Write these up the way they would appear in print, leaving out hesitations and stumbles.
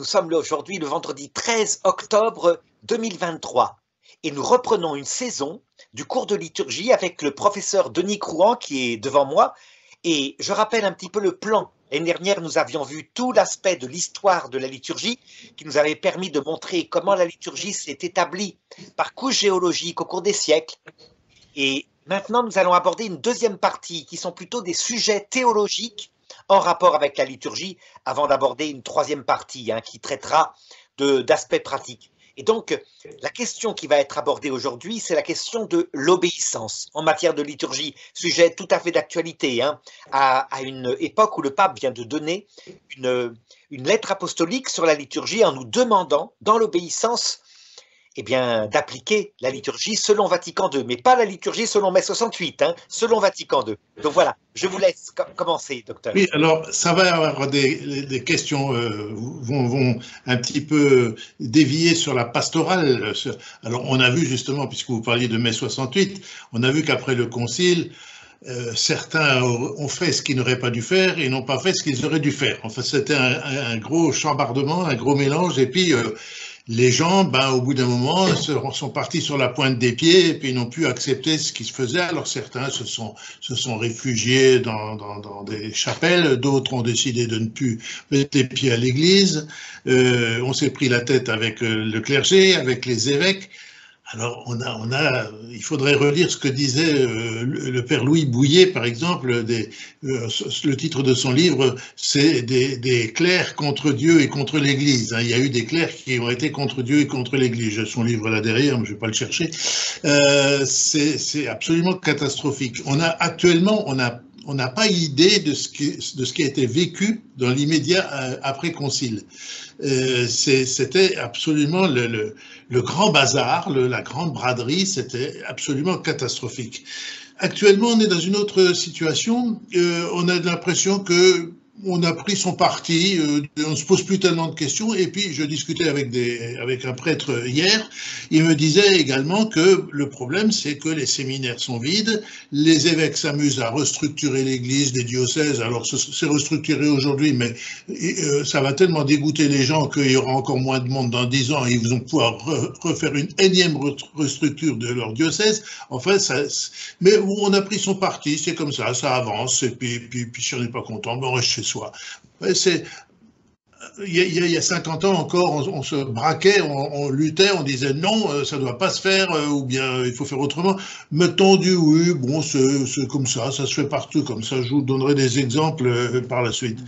Nous sommes là aujourd'hui le vendredi 13 octobre 2023 et nous reprenons une saison du cours de liturgie avec le professeur Denis Crouan qui est devant moi. Et je rappelle un petit peu le plan. L'année dernière, nous avions vu tout l'aspect de l'histoire de la liturgie qui nous avait permis de montrer comment la liturgie s'est établie par couche géologique au cours des siècles. Et maintenant, nous allons aborder une deuxième partie qui sont plutôt des sujets théologiques en rapport avec la liturgie, avant d'aborder une troisième partie qui traitera d'aspects pratiques. Et donc, la question qui va être abordée aujourd'hui, c'est la question de l'obéissance en matière de liturgie, sujet tout à fait d'actualité, à une époque où le pape vient de donner une lettre apostolique sur la liturgie en nous demandant, dans l'obéissance, d'appliquer la liturgie selon Vatican II, mais pas la liturgie selon mai 68, selon Vatican II. Donc voilà, je vous laisse commencer, docteur. Oui, alors ça va avoir des questions vont un petit peu dévier sur la pastorale. Alors on a vu justement, puisque vous parliez de mai 68, on a vu qu'après le concile, certains ont fait ce qu'ils n'auraient pas dû faire et n'ont pas fait ce qu'ils auraient dû faire. Enfin, c'était un gros chambardement, un gros mélange, et puis les gens, au bout d'un moment, sont partis sur la pointe des pieds et puis n'ont pu accepter ce qui se faisait. Alors certains se sont réfugiés dans des chapelles, d'autres ont décidé de ne plus mettre les pieds à l'église. On s'est pris la tête avec le clergé, avec les évêques. Alors, il faudrait relire ce que disait le père Louis Bouillet, par exemple. Le titre de son livre, c'est des clercs contre Dieu et contre l'Église. Il y a eu des clercs qui ont été contre Dieu et contre l'Église. J'ai son livre là derrière, mais je ne vais pas le chercher. C'est absolument catastrophique. Actuellement, on n'a pas idée de ce qui a été vécu dans l'immédiat après concile. C'était absolument le grand bazar, la grande braderie, c'était absolument catastrophique. Actuellement, on est dans une autre situation. On a l'impression que on a pris son parti, on ne se pose plus tellement de questions. Et puis, je discutais avec un prêtre hier, il me disait également que le problème, c'est que les séminaires sont vides, les évêques s'amusent à restructurer l'église, les diocèses. Alors, c'est restructuré aujourd'hui, mais ça va tellement dégoûter les gens qu'il y aura encore moins de monde dans 10 ans et ils vont pouvoir refaire une énième restructure de leur diocèse. Enfin, mais on a pris son parti, c'est comme ça avance, et puis si on n'est pas content, on reste chez soi. Ouais, il y a 50 ans encore, on se braquait, on luttait, on disait non, ça ne doit pas se faire, ou bien il faut faire autrement. Mettons du oui, bon, c'est comme ça se fait partout comme ça. Je vous donnerai des exemples par la suite.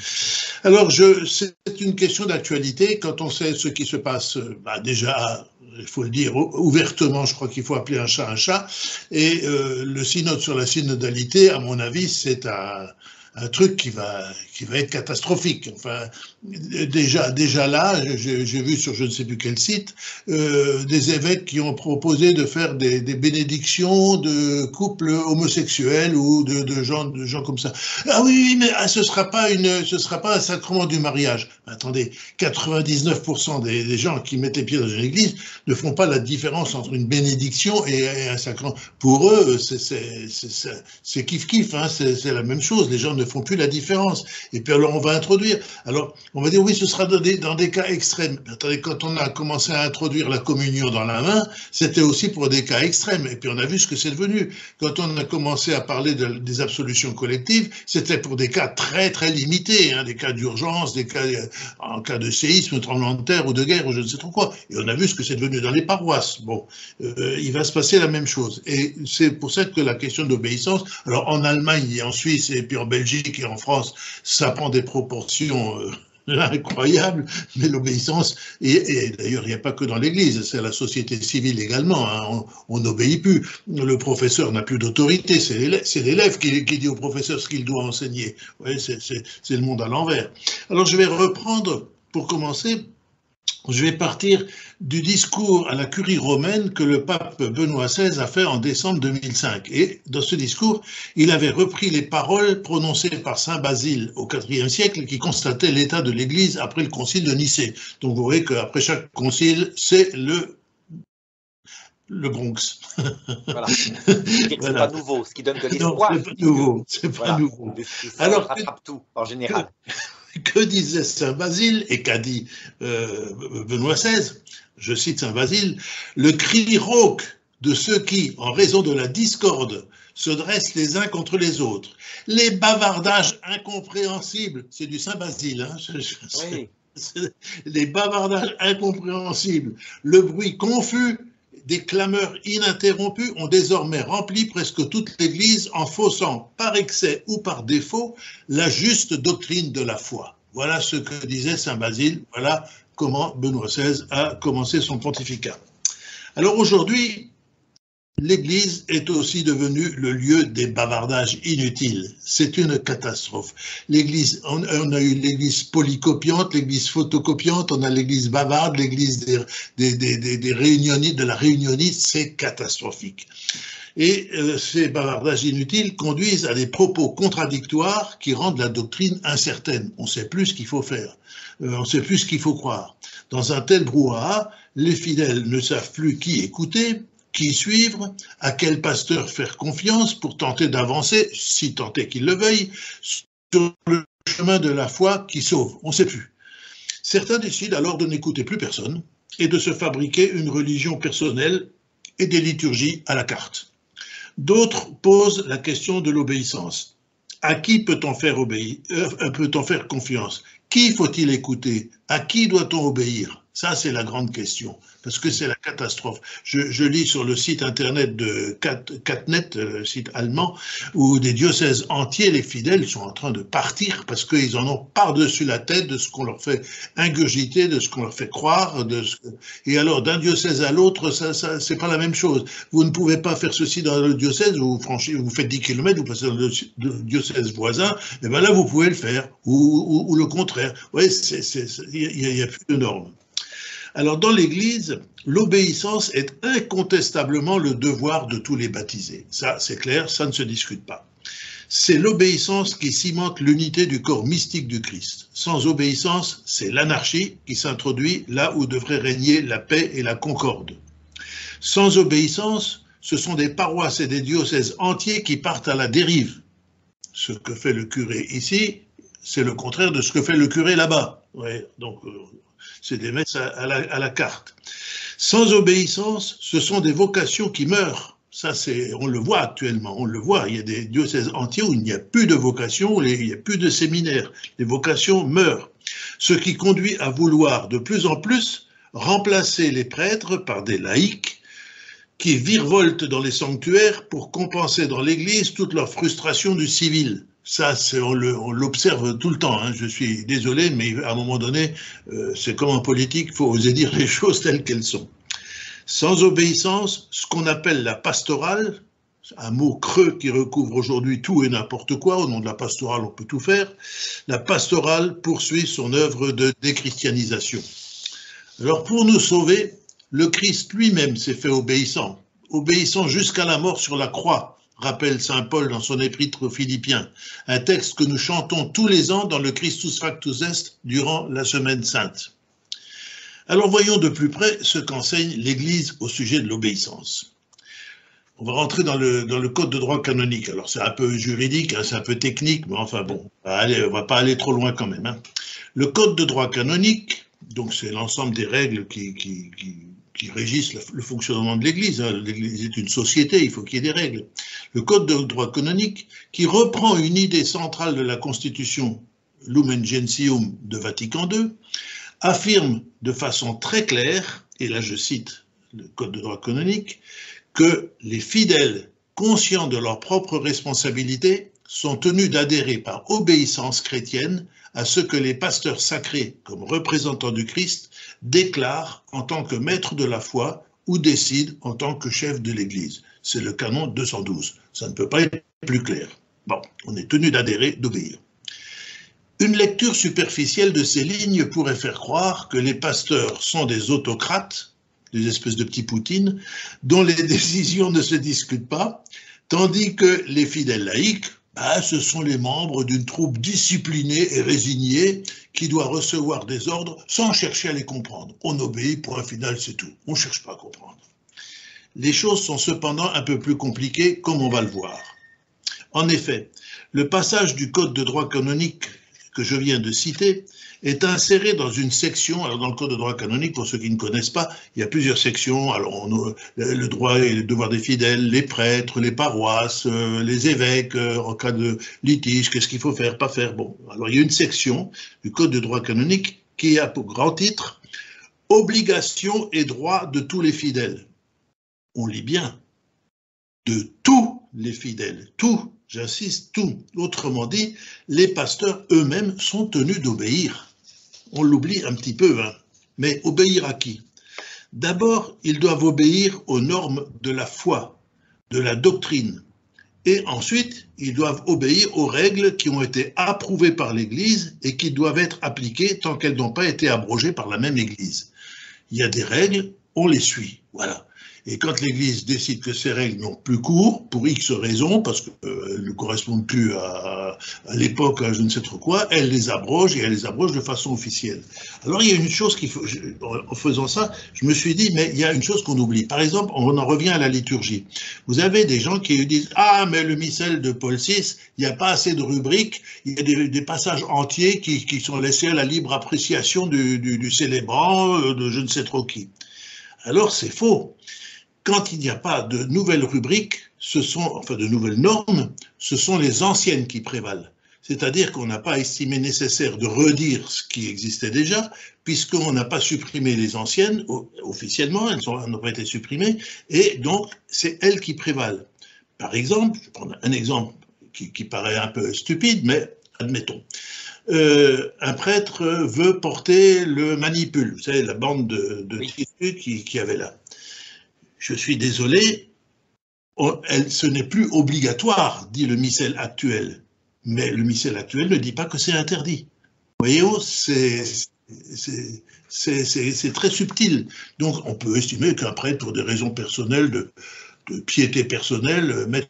Alors, c'est une question d'actualité. Quand on sait ce qui se passe, déjà, il faut le dire ouvertement, je crois qu'il faut appeler un chat. Et le synode sur la synodalité, à mon avis, c'est un truc qui va être catastrophique. Enfin, déjà là, j'ai vu sur je ne sais plus quel site des évêques qui ont proposé de faire des bénédictions de couples homosexuels ou de gens comme ça. Ah oui, mais ce sera pas un sacrement du mariage. Attendez, 99% des gens qui mettent les pieds dans une église ne font pas la différence entre une bénédiction et un sacrement. Pour eux, c'est kiff-kiff, c'est la même chose. Les gens ne font plus la différence. Et puis alors on va introduire. Alors on va dire oui, ce sera dans des cas extrêmes. Mais attendez, quand on a commencé à introduire la communion dans la main, c'était aussi pour des cas extrêmes. Et puis on a vu ce que c'est devenu. Quand on a commencé à parler des absolutions collectives, c'était pour des cas très très limités, des cas d'urgence, des cas en cas de séisme, tremblement de terre ou de guerre ou je ne sais trop quoi. Et on a vu ce que c'est devenu dans les paroisses. Bon, il va se passer la même chose. Et c'est pour ça que la question d'obéissance, alors en Allemagne et en Suisse et puis en Belgique et en France, ça prend des proportions incroyables, mais l'obéissance, et d'ailleurs il n'y a pas que dans l'église, c'est la société civile également, on n'obéit plus, le professeur n'a plus d'autorité, c'est l'élève qui dit au professeur ce qu'il doit enseigner. Ouais, c'est le monde à l'envers. Alors je vais reprendre, pour commencer, je vais partir du discours à la curie romaine que le pape Benoît XVI a fait en décembre 2005. Et dans ce discours, il avait repris les paroles prononcées par saint Basile au IVe siècle qui constatait l'état de l'Église après le concile de Nicée. Donc vous voyez qu'après chaque concile, c'est le Bronx. Voilà. C'est pas nouveau, ce qui donne de l'espoir. Non, c'est pas nouveau. C'est pas nouveau. Alors, rattrape tout, en général. Que disait Saint Basile et qu'a dit Benoît XVI? Je cite Saint Basile: le cri rauque de ceux qui, en raison de la discorde, se dressent les uns contre les autres, les bavardages incompréhensibles, c'est du Saint Basile, hein, Oui. les bavardages incompréhensibles, le bruit confus des clameurs ininterrompues ont désormais rempli presque toute l'Église en faussant, par excès ou par défaut, la juste doctrine de la foi. Voilà ce que disait Saint Basile, voilà comment Benoît XVI a commencé son pontificat. Alors aujourd'hui, l'Église est aussi devenue le lieu des bavardages inutiles. C'est une catastrophe. L'Église, on a eu l'Église polycopiante, l'Église photocopiante, on a l'Église bavarde, l'Église des réunionnistes, de la réunionniste, c'est catastrophique. Et ces bavardages inutiles conduisent à des propos contradictoires qui rendent la doctrine incertaine. On ne sait plus ce qu'il faut faire, on ne sait plus ce qu'il faut croire. Dans un tel brouhaha, les fidèles ne savent plus qui écouter, qui suivre, à quel pasteur faire confiance pour tenter d'avancer, si tant est qu'il le veuille, sur le chemin de la foi qui sauve. On ne sait plus. Certains décident alors de n'écouter plus personne et de se fabriquer une religion personnelle et des liturgies à la carte. D'autres posent la question de l'obéissance. À qui peut-on faire confiance? Qui faut-il écouter? À qui doit-on obéir? Ça, c'est la grande question, parce que c'est la catastrophe. Je lis sur le site internet de Catnet, le site allemand, où des diocèses entiers, les fidèles, sont en train de partir parce qu'ils en ont par-dessus la tête de ce qu'on leur fait ingurgiter, de ce qu'on leur fait croire. Et alors, d'un diocèse à l'autre, ça c'est pas la même chose. Vous ne pouvez pas faire ceci dans le diocèse, vous faites 10 km, vous passez dans le diocèse voisin, et bien là, vous pouvez le faire, ou le contraire. Oui, il n'y a plus de normes. Alors dans l'Église, l'obéissance est incontestablement le devoir de tous les baptisés. Ça, c'est clair, ça ne se discute pas. C'est l'obéissance qui cimente l'unité du corps mystique du Christ. Sans obéissance, c'est l'anarchie qui s'introduit là où devrait régner la paix et la concorde. Sans obéissance, ce sont des paroisses et des diocèses entiers qui partent à la dérive. Ce que fait le curé ici, c'est le contraire de ce que fait le curé là-bas. Ouais, donc c'est des messes à la carte. Sans obéissance, ce sont des vocations qui meurent. Ça, on le voit actuellement, on le voit. Il y a des diocèses entiers où il n'y a plus de vocations, où il n'y a plus de séminaires. Les vocations meurent. Ce qui conduit à vouloir de plus en plus remplacer les prêtres par des laïcs qui virevoltent dans les sanctuaires pour compenser dans l'Église toute leur frustration du civil. Ça, on l'observe tout le temps, hein. Je suis désolé, mais à un moment donné, c'est comme en politique, il faut oser dire les choses telles qu'elles sont. Sans obéissance, ce qu'on appelle la pastorale, un mot creux qui recouvre aujourd'hui tout et n'importe quoi, au nom de la pastorale, on peut tout faire, la pastorale poursuit son œuvre de déchristianisation. Alors pour nous sauver, le Christ lui-même s'est fait obéissant jusqu'à la mort sur la croix, rappelle saint Paul dans son épître aux Philippiens, un texte que nous chantons tous les ans dans le Christus Factus Est durant la Semaine Sainte. Alors voyons de plus près ce qu'enseigne l'Église au sujet de l'obéissance. On va rentrer dans le code de droit canonique. Alors c'est un peu juridique, hein, c'est un peu technique, mais enfin bon, allez, on va pas aller trop loin quand même, hein. Le code de droit canonique, donc c'est l'ensemble des règles qui régissent le fonctionnement de l'Église. L'Église est une société, il faut qu'il y ait des règles. Le code de droit canonique, qui reprend une idée centrale de la Constitution Lumen Gentium de Vatican II, affirme de façon très claire, et là je cite le code de droit canonique, que les fidèles conscients de leur propre responsabilité sont tenus d'adhérer par obéissance chrétienne à ce que les pasteurs sacrés, comme représentants du Christ, déclarent en tant que maître de la foi ou décident en tant que chef de l'Église. C'est le canon 212. Ça ne peut pas être plus clair. Bon, on est tenu d'adhérer, d'obéir. Une lecture superficielle de ces lignes pourrait faire croire que les pasteurs sont des autocrates, des espèces de petits Poutines, dont les décisions ne se discutent pas, tandis que les fidèles laïcs, ce sont les membres d'une troupe disciplinée et résignée qui doit recevoir des ordres sans chercher à les comprendre. On obéit, point final, c'est tout. On ne cherche pas à comprendre. Les choses sont cependant un peu plus compliquées, comme on va le voir. En effet, le passage du Code de droit canonique que je viens de citer est inséré dans une section, alors dans le Code de droit canonique, pour ceux qui ne connaissent pas, il y a plusieurs sections, alors le droit et les devoirs des fidèles, les prêtres, les paroisses, les évêques, en cas de litige, qu'est-ce qu'il faut faire, pas faire. Bon, alors il y a une section du Code de droit canonique qui a pour grand titre « Obligations et droits de tous les fidèles ». On lit bien, de tous les fidèles, tous, j'insiste, tous. Autrement dit, les pasteurs eux-mêmes sont tenus d'obéir. On l'oublie un petit peu, hein. Mais obéir à qui? D'abord, ils doivent obéir aux normes de la foi, de la doctrine. Et ensuite, ils doivent obéir aux règles qui ont été approuvées par l'Église et qui doivent être appliquées tant qu'elles n'ont pas été abrogées par la même Église. Il y a des règles, on les suit, voilà. Et quand l'Église décide que ces règles n'ont plus cours, pour X raisons, parce qu'elles ne correspondent plus à l'époque, à je ne sais trop quoi, elle les abroge, et elle les abroge de façon officielle. Alors il y a une chose qu'il faut, en faisant ça, je me suis dit, mais il y a une chose qu'on oublie. Par exemple, on en revient à la liturgie. Vous avez des gens qui disent, ah, mais le missel de Paul VI, il n'y a pas assez de rubriques, il y a des passages entiers qui sont laissés à la libre appréciation du célébrant, de je ne sais trop qui. Alors c'est faux. Quand il n'y a pas de nouvelles rubriques, enfin de nouvelles normes, ce sont les anciennes qui prévalent. C'est-à-dire qu'on n'a pas estimé nécessaire de redire ce qui existait déjà, puisqu'on n'a pas supprimé les anciennes, officiellement, elles n'ont pas été supprimées, et donc c'est elles qui prévalent. Par exemple, je vais prendre un exemple qui paraît un peu stupide, mais admettons. Un prêtre veut porter le manipule, vous savez, la bande de tissu qu'il y avait là. Je suis désolé, ce n'est plus obligatoire, dit le missel actuel. Mais le missel actuel ne dit pas que c'est interdit. Voyez-vous, c'est très subtil. Donc on peut estimer qu'un prêtre, pour des raisons personnelles, de piété personnelle, mettre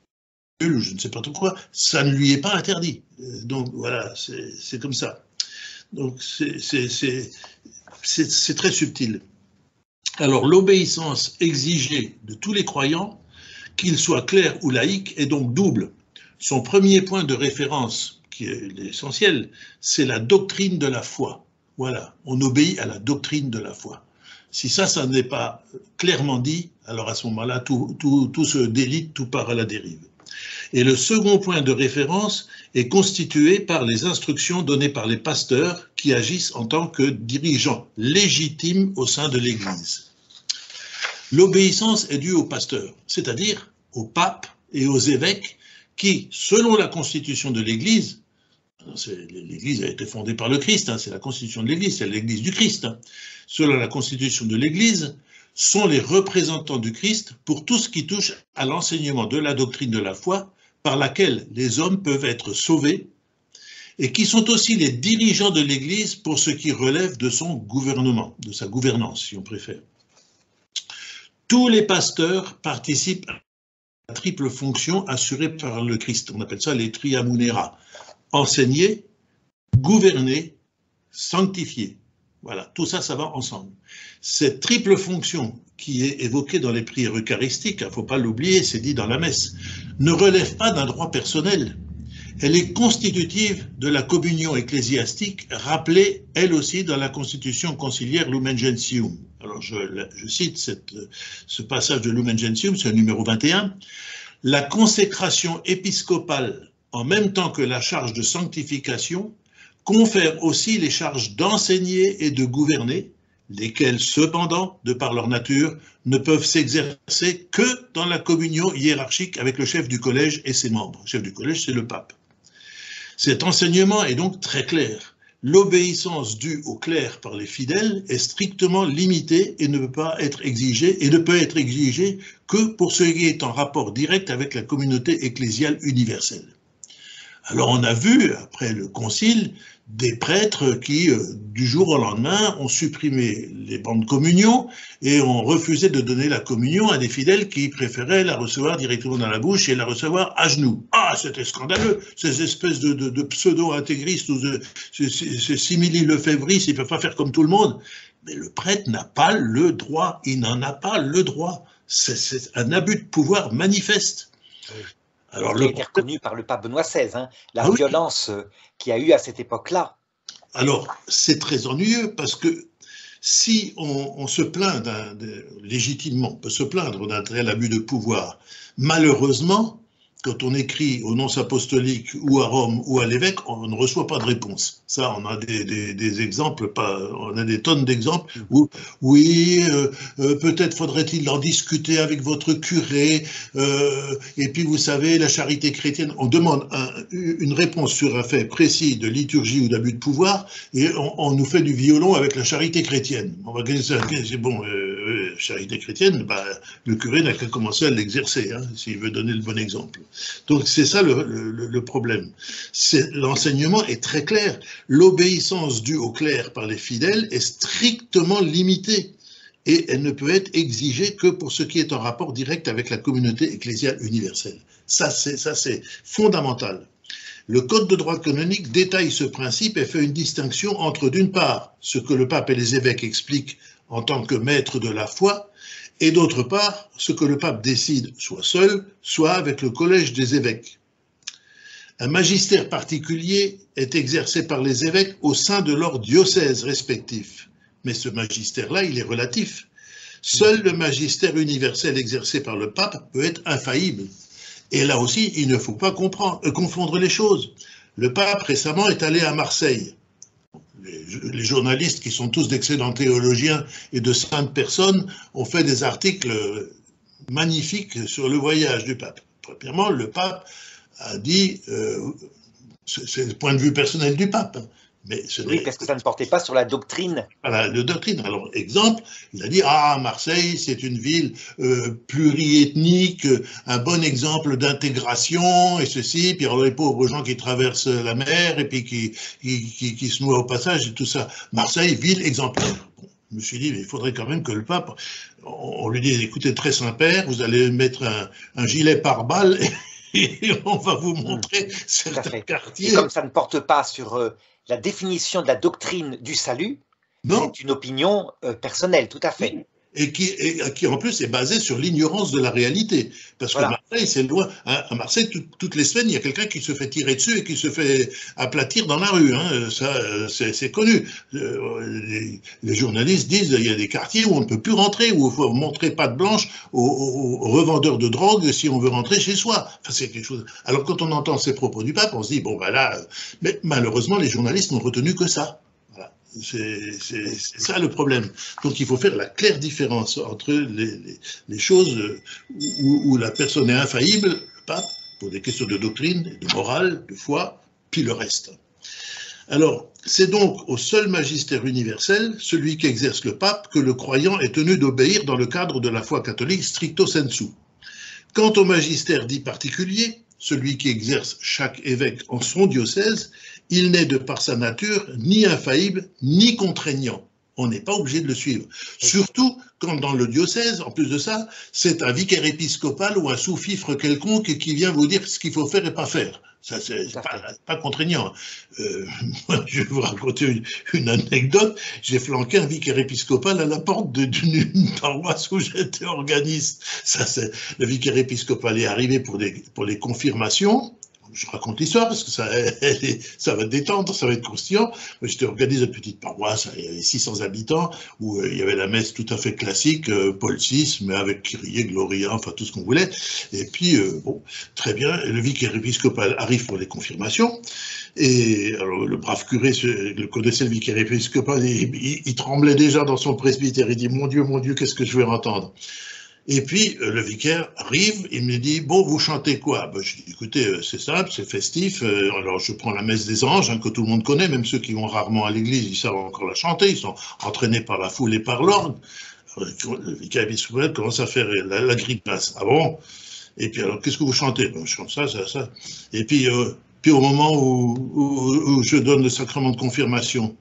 je ne sais pas trop quoi, ça ne lui est pas interdit. Donc voilà, c'est comme ça. Donc c'est très subtil. Alors l'obéissance exigée de tous les croyants, qu'ils soient clercs ou laïcs, est donc double. Son premier point de référence, qui est l'essentiel, c'est la doctrine de la foi. Voilà, on obéit à la doctrine de la foi. Si ça n'est pas clairement dit, alors à ce moment-là, tout se délite, tout part à la dérive. Et le second point de référence est constitué par les instructions données par les pasteurs qui agissent en tant que dirigeants légitimes au sein de l'Église. L'obéissance est due aux pasteurs, c'est-à-dire au pape et aux évêques qui, selon la constitution de l'Église, l'Église a été fondée par le Christ, hein, c'est la constitution de l'Église, c'est l'Église du Christ, hein, selon la constitution de l'Église, sont les représentants du Christ pour tout ce qui touche à l'enseignement de la doctrine de la foi par laquelle les hommes peuvent être sauvés et qui sont aussi les dirigeants de l'Église pour ce qui relève de son gouvernement, de sa gouvernance, si on préfère. Tous les pasteurs participent à la triple fonction assurée par le Christ. On appelle ça les triamunera. Enseigner, gouverner, sanctifier. Voilà, tout ça, ça va ensemble. Cette triple fonction qui est évoquée dans les prières eucharistiques, il ne faut pas l'oublier, c'est dit dans la messe, ne relève pas d'un droit personnel. Elle est constitutive de la communion ecclésiastique, rappelée elle aussi dans la constitution conciliaire Lumen Gentium. Alors je cite ce passage de Lumen Gentium, c'est le numéro 21. La consécration épiscopale, en même temps que la charge de sanctification, confère aussi les charges d'enseigner et de gouverner, lesquelles cependant, de par leur nature, ne peuvent s'exercer que dans la communion hiérarchique avec le chef du collège et ses membres. Le chef du collège, c'est le pape. Cet enseignement est donc très clair. L'obéissance due au clerc par les fidèles est strictement limitée et ne peut pas être exigée, et ne peut être exigée que pour ce qui est en rapport direct avec la communauté ecclésiale universelle. Alors on a vu, après le concile, des prêtres qui, du jour au lendemain, ont supprimé les bancs de communion et ont refusé de donner la communion à des fidèles qui préféraient la recevoir directement dans la bouche et la recevoir à genoux. Ah, c'était scandaleux, ces espèces de pseudo-intégristes ou ces simili-lefévristes, ils ne peuvent pas faire comme tout le monde. Mais le prêtre n'a pas le droit, il n'en a pas le droit. C'est un abus de pouvoir manifeste. Alors, qui a été reconnu par le pape Benoît XVI, hein, la oui. violence qu'il y a eu à cette époque-là. Alors, c'est très ennuyeux parce que si on se plaint légitimement, on peut se plaindre d'un tel abus de pouvoir, malheureusement, quand on écrit au nonce apostolique ou à Rome ou à l'évêque, on ne reçoit pas de réponse. Ça, on a des exemples, on a des tonnes d'exemples où, oui, peut-être faudrait-il en discuter avec votre curé, et puis vous savez, la charité chrétienne, on demande une réponse sur un fait précis de liturgie ou d'abus de pouvoir, et on nous fait du violon avec la charité chrétienne. On va c'est bon, charité chrétienne, bah, le curé n'a qu'à commencer à l'exercer, hein, s'il veut donner le bon exemple. Donc c'est ça le problème. L'enseignement est très clair. L'obéissance due au clerc par les fidèles est strictement limitée et elle ne peut être exigée que pour ce qui est en rapport direct avec la communauté ecclésiale universelle. Ça c'est fondamental. Le Code de droit canonique détaille ce principe et fait une distinction entre, d'une part, ce que le pape et les évêques expliquent en tant que maîtres de la foi, et d'autre part, ce que le pape décide soit seul, soit avec le collège des évêques. Un magistère particulier est exercé par les évêques au sein de leurs diocèses respectifs. Mais ce magistère-là, il est relatif. Seul le magistère universel exercé par le pape peut être infaillible. Et là aussi, il ne faut pas confondre les choses. Le pape récemment est allé à Marseille. Les journalistes, qui sont tous d'excellents théologiens et de saintes personnes, ont fait des articles magnifiques sur le voyage du pape. Premièrement, le pape a dit, c'est le point de vue personnel du pape, mais oui, parce que ça ne portait pas sur la doctrine. Voilà, la doctrine. Alors, exemple, il a dit, ah, Marseille, c'est une ville pluriethnique, un bon exemple d'intégration, et ceci, puis alors les pauvres gens qui traversent la mer, et puis qui se noient au passage, et tout ça. Marseille, ville exemplaire. Bon, je me suis dit, mais il faudrait quand même que le pape, on lui dise, écoutez, très Saint-Père, vous allez mettre un gilet pare-balles, et on va vous montrer certains quartiers. Et comme ça ne porte pas sur la définition de la doctrine du salut, c'est une opinion personnelle, tout à fait. Et qui en plus est basée sur l'ignorance de la réalité. Parce que Marseille, c'est loin. À Marseille, toutes les semaines, il y a quelqu'un qui se fait tirer dessus et qui se fait aplatir dans la rue. Hein. Ça, c'est connu. Les journalistes disent qu'il y a des quartiers où on ne peut plus rentrer, où il faut montrer patte blanche aux revendeurs de drogue si on veut rentrer chez soi. Enfin, c'est quelque chose. Alors, quand on entend ces propos du pape, on se dit, bon, ben là. Mais malheureusement, les journalistes n'ont retenu que ça. C'est ça le problème. Donc il faut faire la claire différence entre les choses où la personne est infaillible, le pape, pour des questions de doctrine, de morale, de foi, puis le reste. Alors, c'est donc au seul magistère universel, celui qu'exerce le pape, que le croyant est tenu d'obéir dans le cadre de la foi catholique stricto sensu. Quant au magistère dit particulier, celui qui exerce chaque évêque en son diocèse, il n'est de par sa nature ni infaillible ni contraignant. On n'est pas obligé de le suivre. Surtout quand dans le diocèse, en plus de ça, c'est un vicaire épiscopal ou un sous-fifre quelconque qui vient vous dire ce qu'il faut faire et pas faire. Ça, c'est pas contraignant. Je vais vous raconter une anecdote. J'ai flanqué un vicaire épiscopal à la porte d'une paroisse où j'étais organiste. Le vicaire épiscopal est arrivé pour les confirmations. Je raconte l'histoire parce que ça va détendre, ça va être croustillant. J'étais organisé une petite paroisse, il y avait 600 habitants, où il y avait la messe tout à fait classique, Paul VI, mais avec Kyrie, Gloria, enfin tout ce qu'on voulait. Et puis, bon, très bien, le vicaire épiscopal arrive pour les confirmations. Et alors, le brave curé le connaissait, le vicaire épiscopal, il tremblait déjà dans son presbytère. Il dit, mon Dieu, qu'est-ce que je vais entendre? Et puis, le vicaire arrive, il me dit, bon, vous chantez quoi? Ben, je dis, écoutez, c'est simple, c'est festif. Alors, je prends la messe des anges, hein, que tout le monde connaît, même ceux qui vont rarement à l'église, ils savent encore la chanter, ils sont entraînés par la foule et par l'orgue. Le vicaire épiscopal commence à faire la grimace. Ah bon? Et puis, alors, qu'est-ce que vous chantez? Ben, je chante ça. Et puis au moment où je donne le sacrement de confirmation,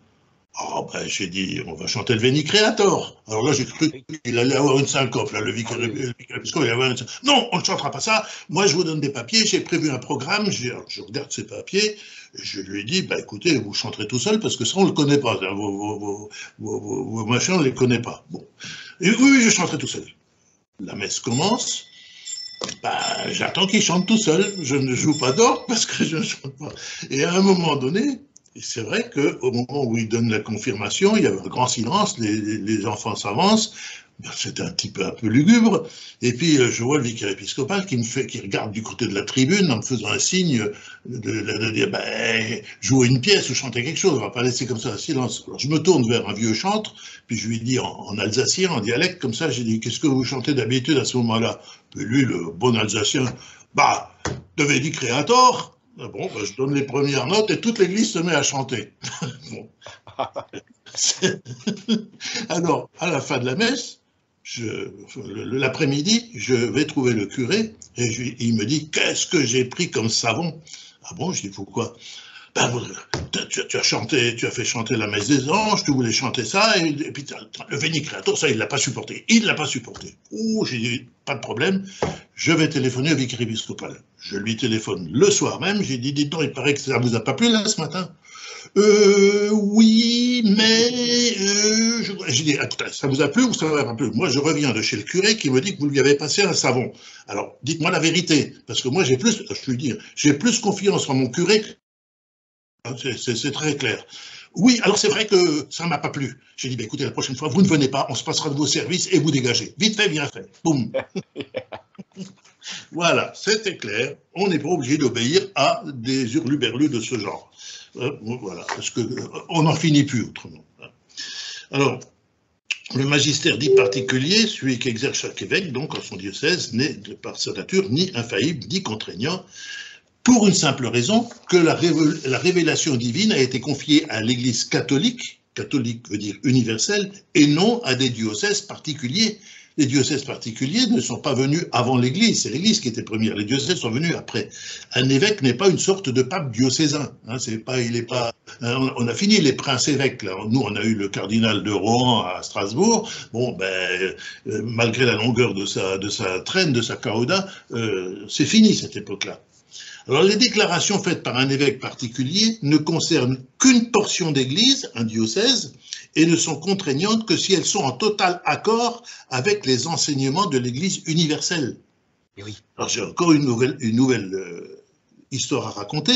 oh, ben, j'ai dit, on va chanter le Veni Creator. Alors là, j'ai cru qu'il allait avoir une syncope, là, le vicaire épiscopal, il allait avoir une syncope. Non, on ne chantera pas ça. Moi, je vous donne des papiers, j'ai prévu un programme, je regarde ces papiers, et je lui ai dit, bah, écoutez, vous chanterez tout seul, parce que ça, on ne le connaît pas. Vos machins, on ne les connaît pas. Bon. Et oui, je chanterai tout seul. La messe commence. Bah, j'attends qu'il chante tout seul. Je ne joue pas d'orgue parce que je ne chante pas. Et à un moment donné, c'est vrai qu'au moment où il donne la confirmation, il y avait un grand silence, les enfants s'avancent. C'était un peu lugubre. Et puis, je vois le vicaire épiscopal qui regarde du côté de la tribune en me faisant un signe de dire ben, jouer une pièce ou chanter quelque chose, on ne va pas laisser comme ça un silence. Alors, je me tourne vers un vieux chantre, puis je lui dis en alsacien, en dialecte, comme ça, j'ai dit qu'est-ce que vous chantez d'habitude à ce moment-là? Puis lui, le bon alsacien, bah, devait dire Créator. Bon, ben, je donne les premières notes et toute l'église se met à chanter. Bon. Alors, à la fin de la messe, l'après-midi, je vais trouver le curé et il me dit qu'est-ce que j'ai pris comme savon? Ah bon, je dis pourquoi? Ben, tu as fait chanter la messe des anges, tu voulais chanter ça, et puis le Veni Creator, ça, il ne l'a pas supporté. Il ne l'a pas supporté. Oh, j'ai dit, pas de problème, je vais téléphoner au vicaire épiscopal. Je lui téléphone le soir même, j'ai dit, dites donc, il paraît que ça ne vous a pas plu là ce matin? Oui, mais j'ai dit, écoutez, ça vous a plu ou ça ne vous a pas plu? Moi, je reviens de chez le curé qui me dit que vous lui avez passé un savon. Alors, dites-moi la vérité, parce que moi, j'ai plus confiance en mon curé. C'est très clair. Oui, alors c'est vrai que ça ne m'a pas plu. J'ai dit, bah, écoutez, la prochaine fois, vous ne venez pas, on se passera de vos services et vous dégagez. Vite fait, bien fait. Boum. Voilà, c'était clair. On n'est pas obligé d'obéir à des hurluberlus de ce genre. Voilà, parce qu'on n'en finit plus autrement. Alors, le magistère dit particulier, celui qu'exerce chaque évêque, donc en son diocèse, n'est par sa nature ni infaillible ni contraignant, pour une simple raison, que la révélation divine a été confiée à l'Église catholique, catholique veut dire universelle, et non à des diocèses particuliers. Les diocèses particuliers ne sont pas venus avant l'Église, c'est l'Église qui était première, les diocèses sont venus après. Un évêque n'est pas une sorte de pape diocésain, hein, on a fini les princes-évêques, là. Nous on a eu le cardinal de Rohan à Strasbourg, bon ben, malgré la longueur de sa traîne, de sa cauda, c'est fini cette époque-là. Alors les déclarations faites par un évêque particulier ne concernent qu'une portion d'église, un diocèse, et ne sont contraignantes que si elles sont en total accord avec les enseignements de l'Église universelle. Oui. Alors j'ai encore une nouvelle histoire à raconter,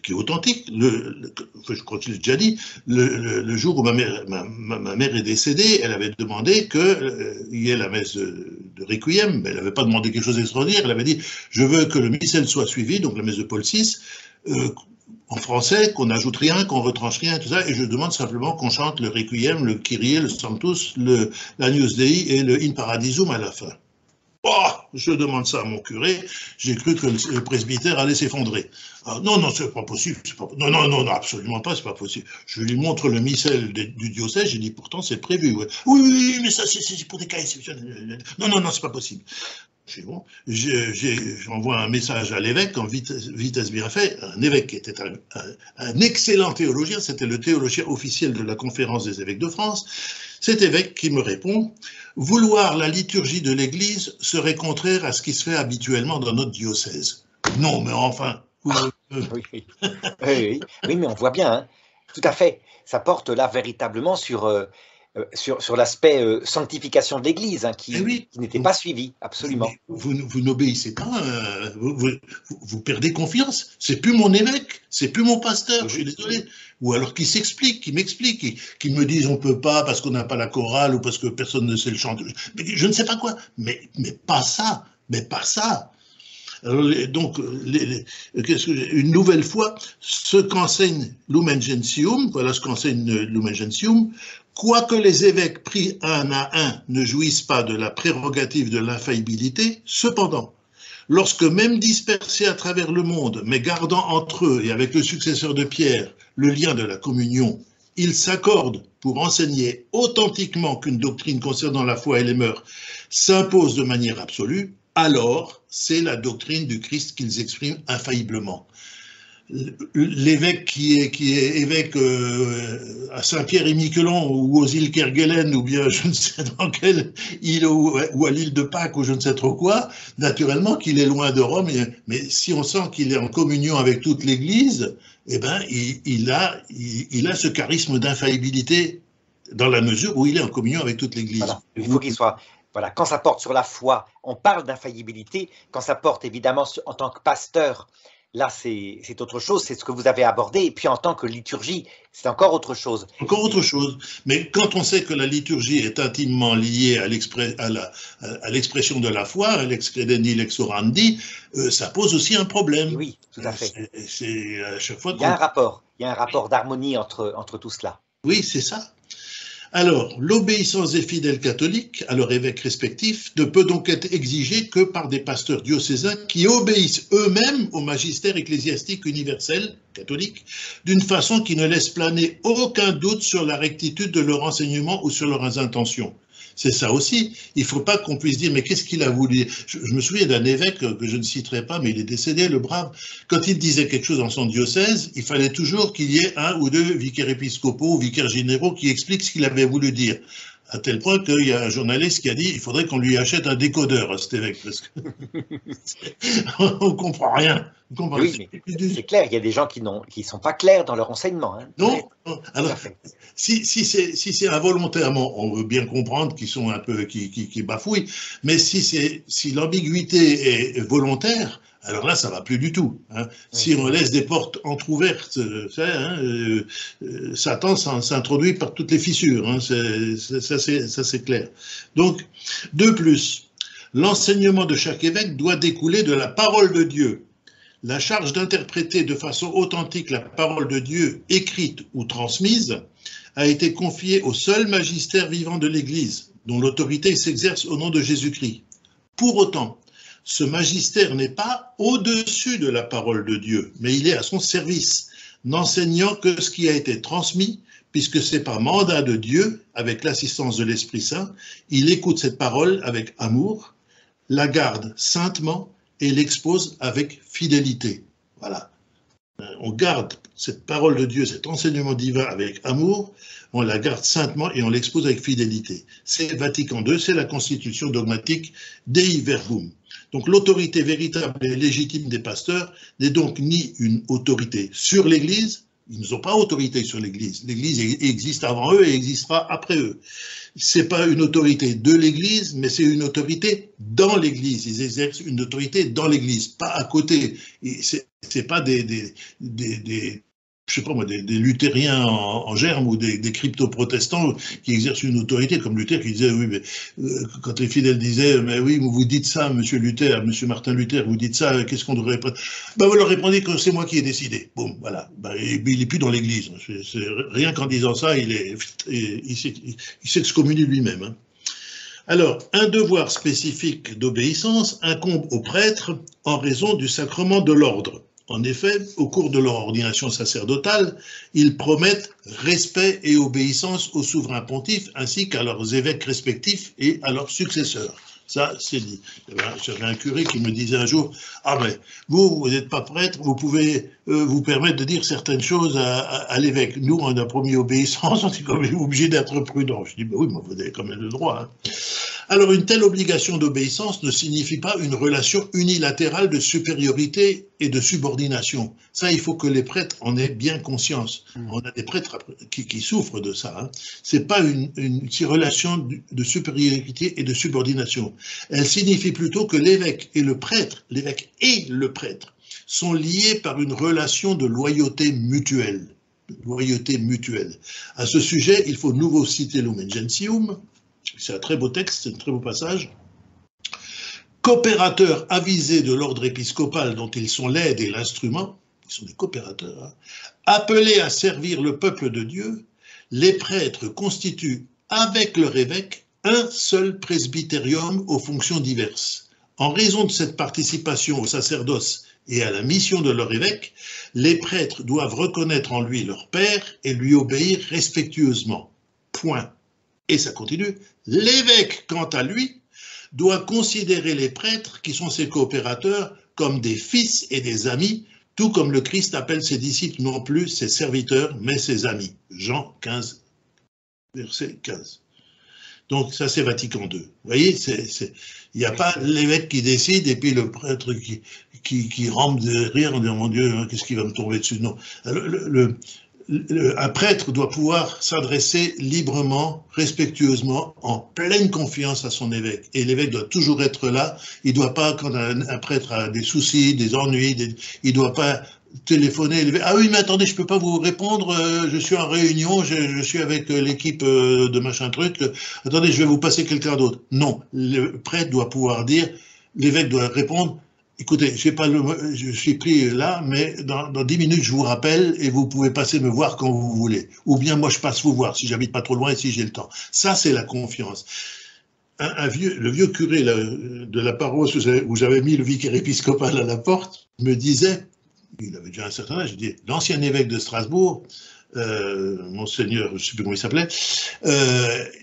qui est authentique. Je crois que je l'ai déjà dit, le jour où ma mère est décédée, elle avait demandé qu'il y ait la messe de Requiem, mais elle n'avait pas demandé quelque chose d'extraordinaire, elle avait dit « je veux que le missel soit suivi », donc la messe de Paul VI, en français, qu'on n'ajoute rien, qu'on retranche rien, tout ça, et je demande simplement qu'on chante le Requiem, le Kyrie, le Sanctus, l'Agnus Dei et le In Paradisum à la fin. Oh, je demande ça à mon curé, j'ai cru que le presbytère allait s'effondrer. Ah, non, c'est pas possible, non, absolument pas, c'est pas possible. Je lui montre le missel du diocèse, j'ai dit pourtant c'est prévu. Ouais. Oui, mais ça c'est pour des cas exceptionnels. Non, c'est pas possible. Bon, j'envoie un message à l'évêque en vitesse bien fait, un évêque qui était un excellent théologien, c'était le théologien officiel de la conférence des évêques de France, cet évêque qui me répond « Vouloir la liturgie de l'Église serait contraire à ce qui se fait habituellement dans notre diocèse. » Non, mais enfin... Oui, mais on voit bien, hein. Tout à fait, ça porte là véritablement sur l'aspect sanctification de l'Église, hein, qui n'était pas suivi, absolument. Vous n'obéissez pas, vous perdez confiance. C'est plus mon évêque, c'est plus mon pasteur, je suis désolé. Ou alors qui m'explique, qui me disent on peut pas parce qu'on n'a pas la chorale ou parce que personne ne sait le chanter. Je ne sais pas quoi, mais pas ça, Alors, donc, une nouvelle fois, ce qu'enseigne Lumen Gentium, voilà ce qu'enseigne Lumen Gentium, quoique les évêques pris un à un ne jouissent pas de la prérogative de l'infaillibilité, cependant, lorsque même dispersés à travers le monde, mais gardant entre eux et avec le successeur de Pierre le lien de la communion, ils s'accordent pour enseigner authentiquement qu'une doctrine concernant la foi et les mœurs s'impose de manière absolue, alors c'est la doctrine du Christ qu'ils expriment infailliblement. L'évêque qui est évêque à Saint-Pierre et Miquelon ou aux îles Kerguelen ou bien je ne sais dans quelle île ou à l'île de Pâques ou je ne sais trop quoi, naturellement qu'il est loin de Rome, mais si on sent qu'il est en communion avec toute l'Église, eh ben il a ce charisme d'infaillibilité dans la mesure où il est en communion avec toute l'Église. Voilà. Il faut qu'il soit Voilà, quand ça porte sur la foi, on parle d'infaillibilité. Quand ça porte évidemment en tant que pasteur, là c'est autre chose, c'est ce que vous avez abordé. Et puis en tant que liturgie, c'est encore autre chose. Encore autre chose. Mais quand on sait que la liturgie est intimement liée à l'expression de la foi, à lex credendi, lex orandi, ça pose aussi un problème. Et oui, tout à fait. C'est à chaque fois il y a un rapport d'harmonie entre tout cela. Oui, c'est ça. Alors, l'obéissance des fidèles catholiques à leurs évêques respectifs ne peut donc être exigée que par des pasteurs diocésains qui obéissent eux-mêmes au magistère ecclésiastique universel catholique d'une façon qui ne laisse planer aucun doute sur la rectitude de leur enseignement ou sur leurs intentions. C'est ça aussi. Il ne faut pas qu'on puisse dire, mais qu'est-ce qu'il a voulu? Je me souviens d'un évêque que je ne citerai pas, mais il est décédé, le brave. Quand il disait quelque chose dans son diocèse, il fallait toujours qu'il y ait un ou deux vicaires épiscopaux ou vicaires généraux qui expliquent ce qu'il avait voulu dire. À tel point qu'il y a un journaliste qui a dit il faudrait qu'on lui achète un décodeur à cet évêque. Parce que on ne comprend rien. Oui, mais c'est clair, il y a des gens qui ne sont pas clairs dans leur enseignement. Hein. Non, alors, si c'est involontairement, on veut bien comprendre qu'ils sont un peu, qui bafouillent, mais si l'ambiguïté est volontaire, alors là, ça ne va plus du tout. Hein. Si on laisse des portes entrouvertes, Satan s'introduit par toutes les fissures. Hein. Ça, c'est clair. Donc, de plus, l'enseignement de chaque évêque doit découler de la parole de Dieu. La charge d'interpréter de façon authentique la parole de Dieu, écrite ou transmise, a été confiée au seul magistère vivant de l'Église, dont l'autorité s'exerce au nom de Jésus-Christ. Pour autant, ce magistère n'est pas au-dessus de la parole de Dieu, mais il est à son service, n'enseignant que ce qui a été transmis, puisque c'est par mandat de Dieu, avec l'assistance de l'Esprit Saint, il écoute cette parole avec amour, la garde saintement, et l'expose avec fidélité. Voilà. On garde cette parole de Dieu, cet enseignement divin avec amour, on la garde saintement et on l'expose avec fidélité. C'est Vatican II, c'est la constitution dogmatique Dei Verbum. Donc l'autorité véritable et légitime des pasteurs n'est donc ni une autorité sur l'Église, ils n'ont pas autorité sur l'Église. L'Église existe avant eux et existera après eux. C'est pas une autorité de l'Église, mais c'est une autorité dans l'Église. Ils exercent une autorité dans l'Église, pas à côté. C'est pas je sais pas moi, des luthériens en germe ou des crypto-protestants qui exercent une autorité, comme Luther qui disait, oui, mais quand les fidèles disaient, mais oui, vous dites ça, monsieur Luther, monsieur Martin Luther, vous dites ça, qu'est-ce qu'on devrait répondre? Ben, vous leur répondez que c'est moi qui ai décidé. Bon, voilà. Ben, il n'est plus dans l'église. Rien qu'en disant ça, il s'excommunie lui-même. Hein. Alors, un devoir spécifique d'obéissance incombe aux prêtres en raison du sacrement de l'ordre. En effet, au cours de leur ordination sacerdotale, ils promettent respect et obéissance au souverain pontife ainsi qu'à leurs évêques respectifs et à leurs successeurs. Ça, c'est dit. J'avais un curé qui me disait un jour, ah mais vous n'êtes pas prêtre, vous pouvez vous permettre de dire certaines choses à l'évêque. Nous, on a promis obéissance, on est quand même obligé d'être prudent. Je dis, bah oui, mais vous avez quand même le droit. Hein. Alors, une telle obligation d'obéissance ne signifie pas une relation unilatérale de supériorité et de subordination. Ça, il faut que les prêtres en aient bien conscience. On a des prêtres qui souffrent de ça. Hein. C'est pas une relation de supériorité et de subordination. Elle signifie plutôt que l'évêque et le prêtre, sont liés par une relation de loyauté mutuelle. À ce sujet, il faut de nouveau citer Lumen Gentium. C'est un très beau texte, c'est un très beau passage. Coopérateurs avisés de l'ordre épiscopal dont ils sont l'aide et l'instrument, ils sont des coopérateurs, hein, appelés à servir le peuple de Dieu, les prêtres constituent avec leur évêque un seul presbytérium aux fonctions diverses. En raison de cette participation au sacerdoce et à la mission de leur évêque, les prêtres doivent reconnaître en lui leur père et lui obéir respectueusement. Point. Et ça continue. L'évêque, quant à lui, doit considérer les prêtres, qui sont ses coopérateurs, comme des fils et des amis, tout comme le Christ appelle ses disciples non plus ses serviteurs, mais ses amis. Jean 15, verset 15. Donc ça, c'est Vatican II. Vous voyez, il n'y a pas l'évêque qui décide et puis le prêtre qui rampe de rire en disant, mon Dieu, qu'est-ce qui va me tomber dessus? Non. un prêtre doit pouvoir s'adresser librement, respectueusement, en pleine confiance à son évêque. Et l'évêque doit toujours être là. Il ne doit pas, quand un prêtre a des soucis, des ennuis, il ne doit pas téléphoner. Ah oui, mais attendez, je ne peux pas vous répondre, je suis en réunion, je suis avec l'équipe de machin truc. Attendez, je vais vous passer quelqu'un d'autre. Non, le prêtre doit pouvoir dire, l'évêque doit répondre, écoutez, je suis pris là, mais dans 10 minutes, je vous rappelle et vous pouvez passer me voir quand vous voulez. Ou bien moi, je passe vous voir si j'habite pas trop loin et si j'ai le temps. Ça, c'est la confiance. Le vieux curé là, de la paroisse où j'avais mis le vicaire épiscopal à la porte me disait, il avait déjà un certain âge, je dis, l'ancien évêque de Strasbourg, Monseigneur, je ne sais plus comment il s'appelait,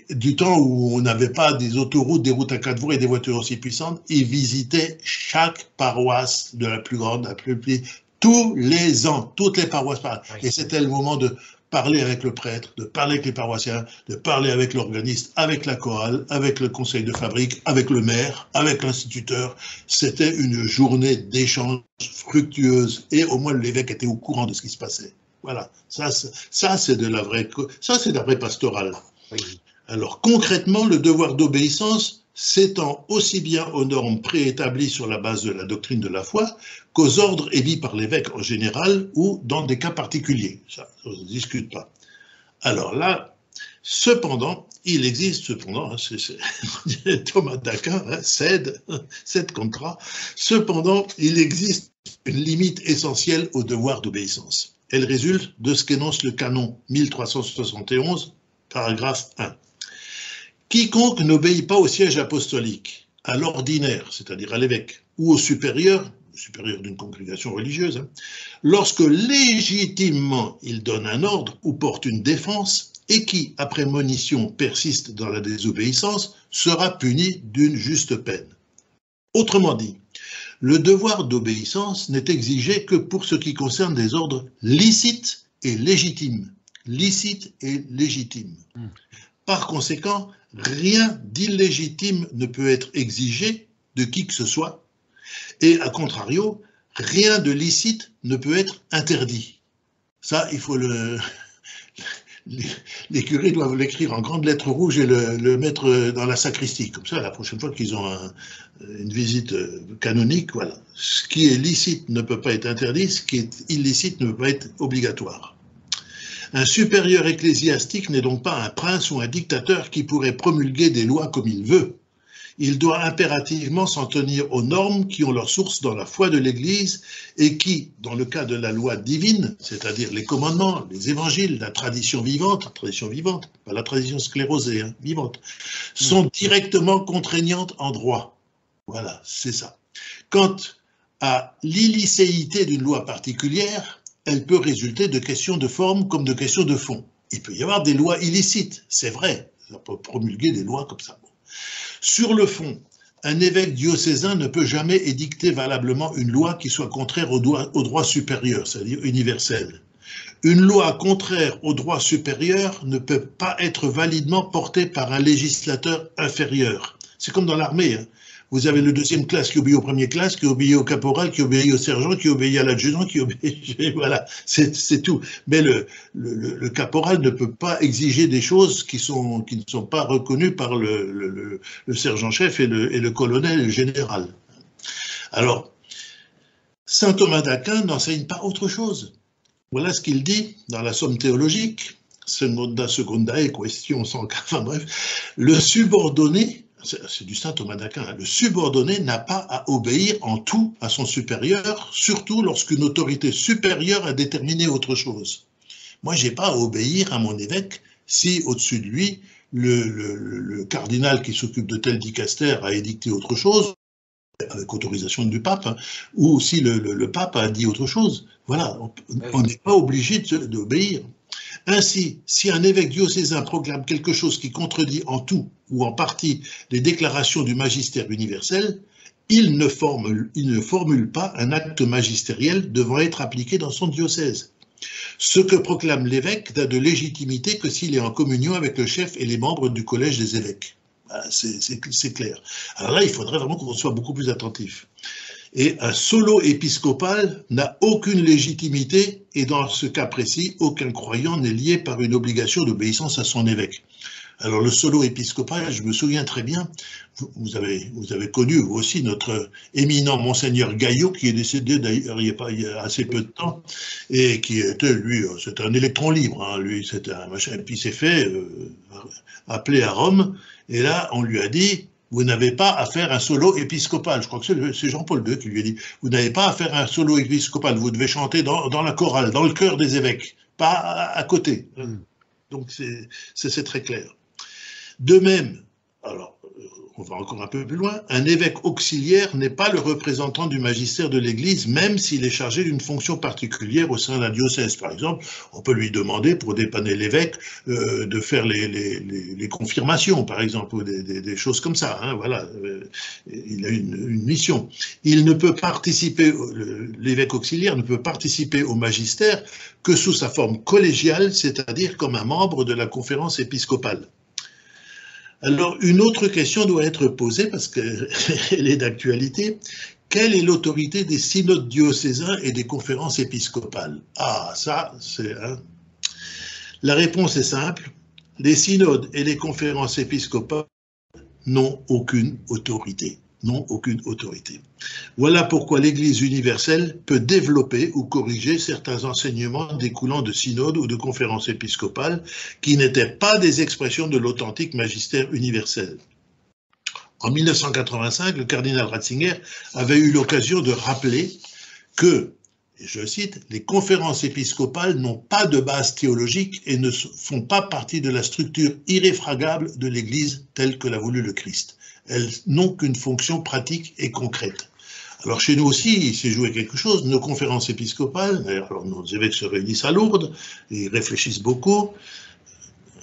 du temps où on n'avait pas des autoroutes, des routes à 4 voies et des voitures aussi puissantes, il visitait chaque paroisse de la plus grande, la plus petite, tous les ans, toutes les paroisses. Et c'était le moment de parler avec le prêtre, de parler avec les paroissiens, de parler avec l'organiste, avec la chorale, avec le conseil de fabrique, avec le maire, avec l'instituteur. C'était une journée d'échange fructueuse et au moins l'évêque était au courant de ce qui se passait. Voilà, ça c'est de la vraie pastorale. Oui. Alors concrètement, le devoir d'obéissance s'étend aussi bien aux normes préétablies sur la base de la doctrine de la foi qu'aux ordres émis par l'évêque en général ou dans des cas particuliers. Ça, on ne discute pas. Alors là, cependant, il existe, Thomas d'Aquin cède contrat, cependant, il existe une limite essentielle au devoir d'obéissance. Elle résulte de ce qu'énonce le canon 1371, paragraphe 1. Quiconque n'obéit pas au siège apostolique, à l'ordinaire, c'est-à-dire à l'évêque, ou au supérieur d'une congrégation religieuse, lorsque légitimement il donne un ordre ou porte une défense, et qui, après monition, persiste dans la désobéissance, sera puni d'une juste peine. Autrement dit, le devoir d'obéissance n'est exigé que pour ce qui concerne des ordres licites et légitimes. Licites et légitimes. Par conséquent, rien d'illégitime ne peut être exigé de qui que ce soit, et à contrario, rien de licite ne peut être interdit. Ça, il faut les curés doivent l'écrire en grandes lettres rouges et le mettre dans la sacristie. Comme ça, la prochaine fois qu'ils ont une visite canonique, voilà. Ce qui est licite ne peut pas être interdit, ce qui est illicite ne peut pas être obligatoire. Un supérieur ecclésiastique n'est donc pas un prince ou un dictateur qui pourrait promulguer des lois comme il veut. Il doit impérativement s'en tenir aux normes qui ont leur source dans la foi de l'Église et qui, dans le cas de la loi divine, c'est-à-dire les commandements, les évangiles, la tradition vivante, pas la tradition sclérosée, hein, vivante, sont directement contraignantes en droit. Voilà, c'est ça. Quant à l'illicéité d'une loi particulière, elle peut résulter de questions de forme comme de questions de fond. Il peut y avoir des lois illicites, c'est vrai, on peut promulguer des lois comme ça. Sur le fond, un évêque diocésain ne peut jamais édicter valablement une loi qui soit contraire au droit supérieur, c'est-à-dire universel. Une loi contraire au droit supérieur ne peut pas être validement portée par un législateur inférieur. C'est comme dans l'armée, hein. Vous avez le deuxième classe qui obéit au premier classe, qui obéit au caporal, qui obéit au sergent, qui obéit à l'adjudant, qui obéit... Voilà, c'est tout. Mais le caporal ne peut pas exiger des choses qui ne sont pas reconnues par le sergent-chef et le colonel et le général. Alors, saint Thomas d'Aquin n'enseigne pas autre chose. Voilà ce qu'il dit dans la Somme théologique, Secondae, question 104, enfin bref, le subordonné, c'est du saint Thomas d'Aquin, le subordonné n'a pas à obéir en tout à son supérieur, surtout lorsqu'une autorité supérieure a déterminé autre chose. Moi, je n'ai pas à obéir à mon évêque si au-dessus de lui, le cardinal qui s'occupe de tel dicaster a édicté autre chose, avec autorisation du pape, hein, ou si le pape a dit autre chose. Voilà, on n'est pas obligé d'obéir. Ainsi, si un évêque diocésain proclame quelque chose qui contredit en tout ou en partie les déclarations du magistère universel, il ne formule pas un acte magistériel devant être appliqué dans son diocèse. Ce que proclame l'évêque n'a de légitimité que s'il est en communion avec le chef et les membres du collège des évêques. Voilà, c'est clair. Alors là, il faudrait vraiment qu'on soit beaucoup plus attentif. Et un solo épiscopal n'a aucune légitimité, et dans ce cas précis, aucun croyant n'est lié par une obligation d'obéissance à son évêque. Alors le solo épiscopal, je me souviens très bien, vous avez connu vous aussi notre éminent monseigneur Gaillot, qui est décédé d'ailleurs il y a assez peu de temps, et qui était, lui, c'était un électron libre, hein, lui, c'était un machin, et puis il s'est fait appeler à Rome, et là on lui a dit, vous n'avez pas à faire un solo épiscopal. Je crois que c'est Jean-Paul II qui lui a dit, vous n'avez pas à faire un solo épiscopal, vous devez chanter dans la chorale, dans le chœur des évêques, pas à côté. Donc c'est très clair. De même, alors on va encore un peu plus loin, un évêque auxiliaire n'est pas le représentant du magistère de l'Église, même s'il est chargé d'une fonction particulière au sein d'un diocèse. Par exemple, on peut lui demander, pour dépanner l'évêque, de faire les confirmations, par exemple, ou des choses comme ça. Hein, voilà, il a une mission. Il ne peut participer, l'évêque auxiliaire ne peut participer au magistère que sous sa forme collégiale, c'est-à-dire comme un membre de la conférence épiscopale. Alors, une autre question doit être posée, parce qu'elle est d'actualité. Quelle est l'autorité des synodes diocésains et des conférences épiscopales? Ah, ça, c'est... Hein. La réponse est simple. Les synodes et les conférences épiscopales n'ont aucune autorité. Voilà pourquoi l'Église universelle peut développer ou corriger certains enseignements découlant de synodes ou de conférences épiscopales qui n'étaient pas des expressions de l'authentique magistère universel. En 1985, le cardinal Ratzinger avait eu l'occasion de rappeler que, et je cite, les conférences épiscopales n'ont pas de base théologique et ne font pas partie de la structure irréfragable de l'Église telle que l'a voulu le Christ. Elles n'ont qu'une fonction pratique et concrète. Alors chez nous aussi, il s'est joué quelque chose. Nos conférences épiscopales, alors nos évêques se réunissent à Lourdes, ils réfléchissent beaucoup.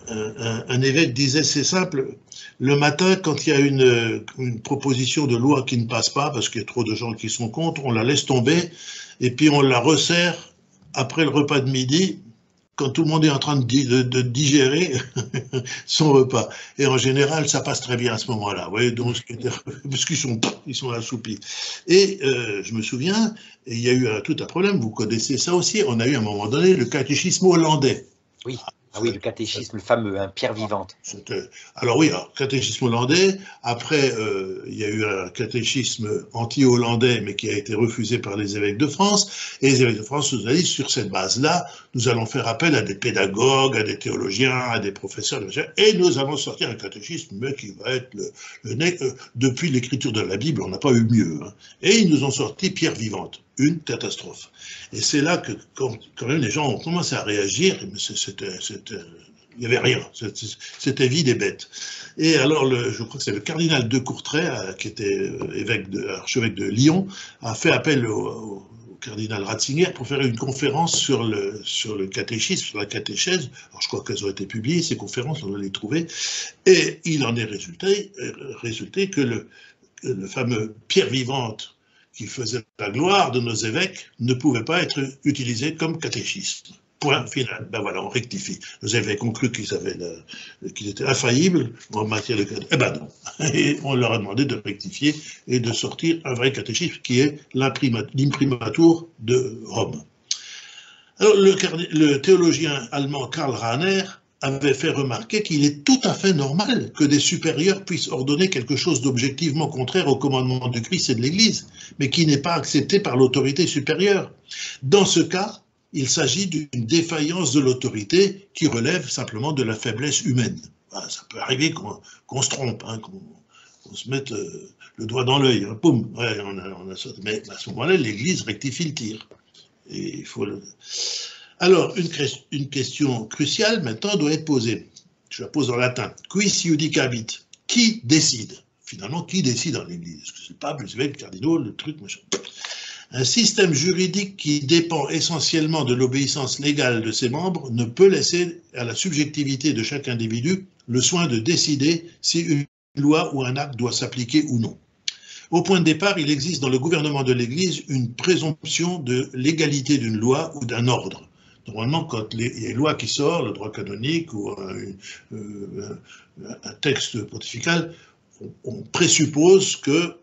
Un évêque disait, c'est simple, le matin, quand il y a une proposition de loi qui ne passe pas, parce qu'il y a trop de gens qui sont contre, on la laisse tomber, et puis on la resserre après le repas de midi, quand tout le monde est en train de digérer son repas. Et en général, ça passe très bien à ce moment-là. Vous voyez, donc, parce qu'ils sont assoupis. Et je me souviens, il y a eu tout un problème, vous connaissez ça aussi, on a eu à un moment donné le catéchisme hollandais. Oui. Ah oui, le catéchisme, le fameux, hein, pierre vivante. Alors oui, catéchisme hollandais. Après, il y a eu un catéchisme anti-hollandais, mais qui a été refusé par les évêques de France. Et les évêques de France nous ont dit, sur cette base-là, nous allons faire appel à des pédagogues, à des théologiens, à des professeurs, et nous allons sortir un catéchisme, mais qui va être depuis l'écriture de la Bible, on n'a pas eu mieux. Hein. Et ils nous ont sorti pierre vivante. Une catastrophe. Et c'est là que, quand même, les gens ont commencé à réagir, mais il n'y avait rien, c'était vide et bête. Et alors, je crois que c'est le cardinal de Courtrai, qui était archevêque de Lyon, a fait appel au cardinal Ratzinger pour faire une conférence sur le catéchisme, sur la catéchèse. Alors, je crois qu'elles ont été publiées, ces conférences, on doit les trouver. Et il en est résulté que le fameux pierre vivante qui faisait la gloire de nos évêques ne pouvait pas être utilisé comme catéchisme. Point final. Ben voilà, on rectifie. Nos évêques ont cru qu'ils étaient infaillibles en matière de catéchisme. Eh ben non. Et on leur a demandé de rectifier et de sortir un vrai catéchisme qui est l'imprimatur de Rome. Alors, le théologien allemand Karl Rahner avait fait remarquer qu'il est tout à fait normal que des supérieurs puissent ordonner quelque chose d'objectivement contraire au commandement du Christ et de l'Église, mais qui n'est pas accepté par l'autorité supérieure. Dans ce cas, il s'agit d'une défaillance de l'autorité qui relève simplement de la faiblesse humaine. Voilà, ça peut arriver qu'on se trompe, hein, qu'on se mette le doigt dans l'œil, hein, poum, ouais, mais à ce moment-là, l'Église rectifie le tir. Et il faut Alors, une question cruciale maintenant doit être posée. Je la pose en latin. Quis iudicabit? Qui décide? Finalement, qui décide dans l'Église? Est-ce que c'est le pape, les évêques, les cardinaux, le truc, machin? Un système juridique qui dépend essentiellement de l'obéissance légale de ses membres ne peut laisser à la subjectivité de chaque individu le soin de décider si une loi ou un acte doit s'appliquer ou non. Au point de départ, il existe dans le gouvernement de l'Église une présomption de légalité d'une loi ou d'un ordre. Normalement, quand il y a une loi qui sort, le droit canonique ou un texte pontifical, on présuppose que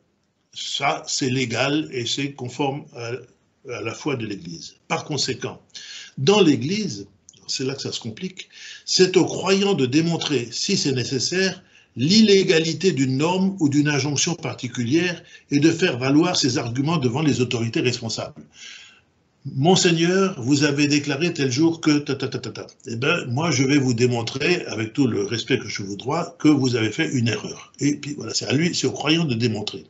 ça c'est légal et c'est conforme à la foi de l'Église. Par conséquent, dans l'Église, c'est là que ça se complique, c'est aux croyants de démontrer, si c'est nécessaire, l'illégalité d'une norme ou d'une injonction particulière et de faire valoir ses arguments devant les autorités responsables. Monseigneur, vous avez déclaré tel jour que Eh bien, moi, je vais vous démontrer, avec tout le respect que je vous dois, que vous avez fait une erreur. Et puis voilà, c'est à lui, c'est aux croyants de démontrer.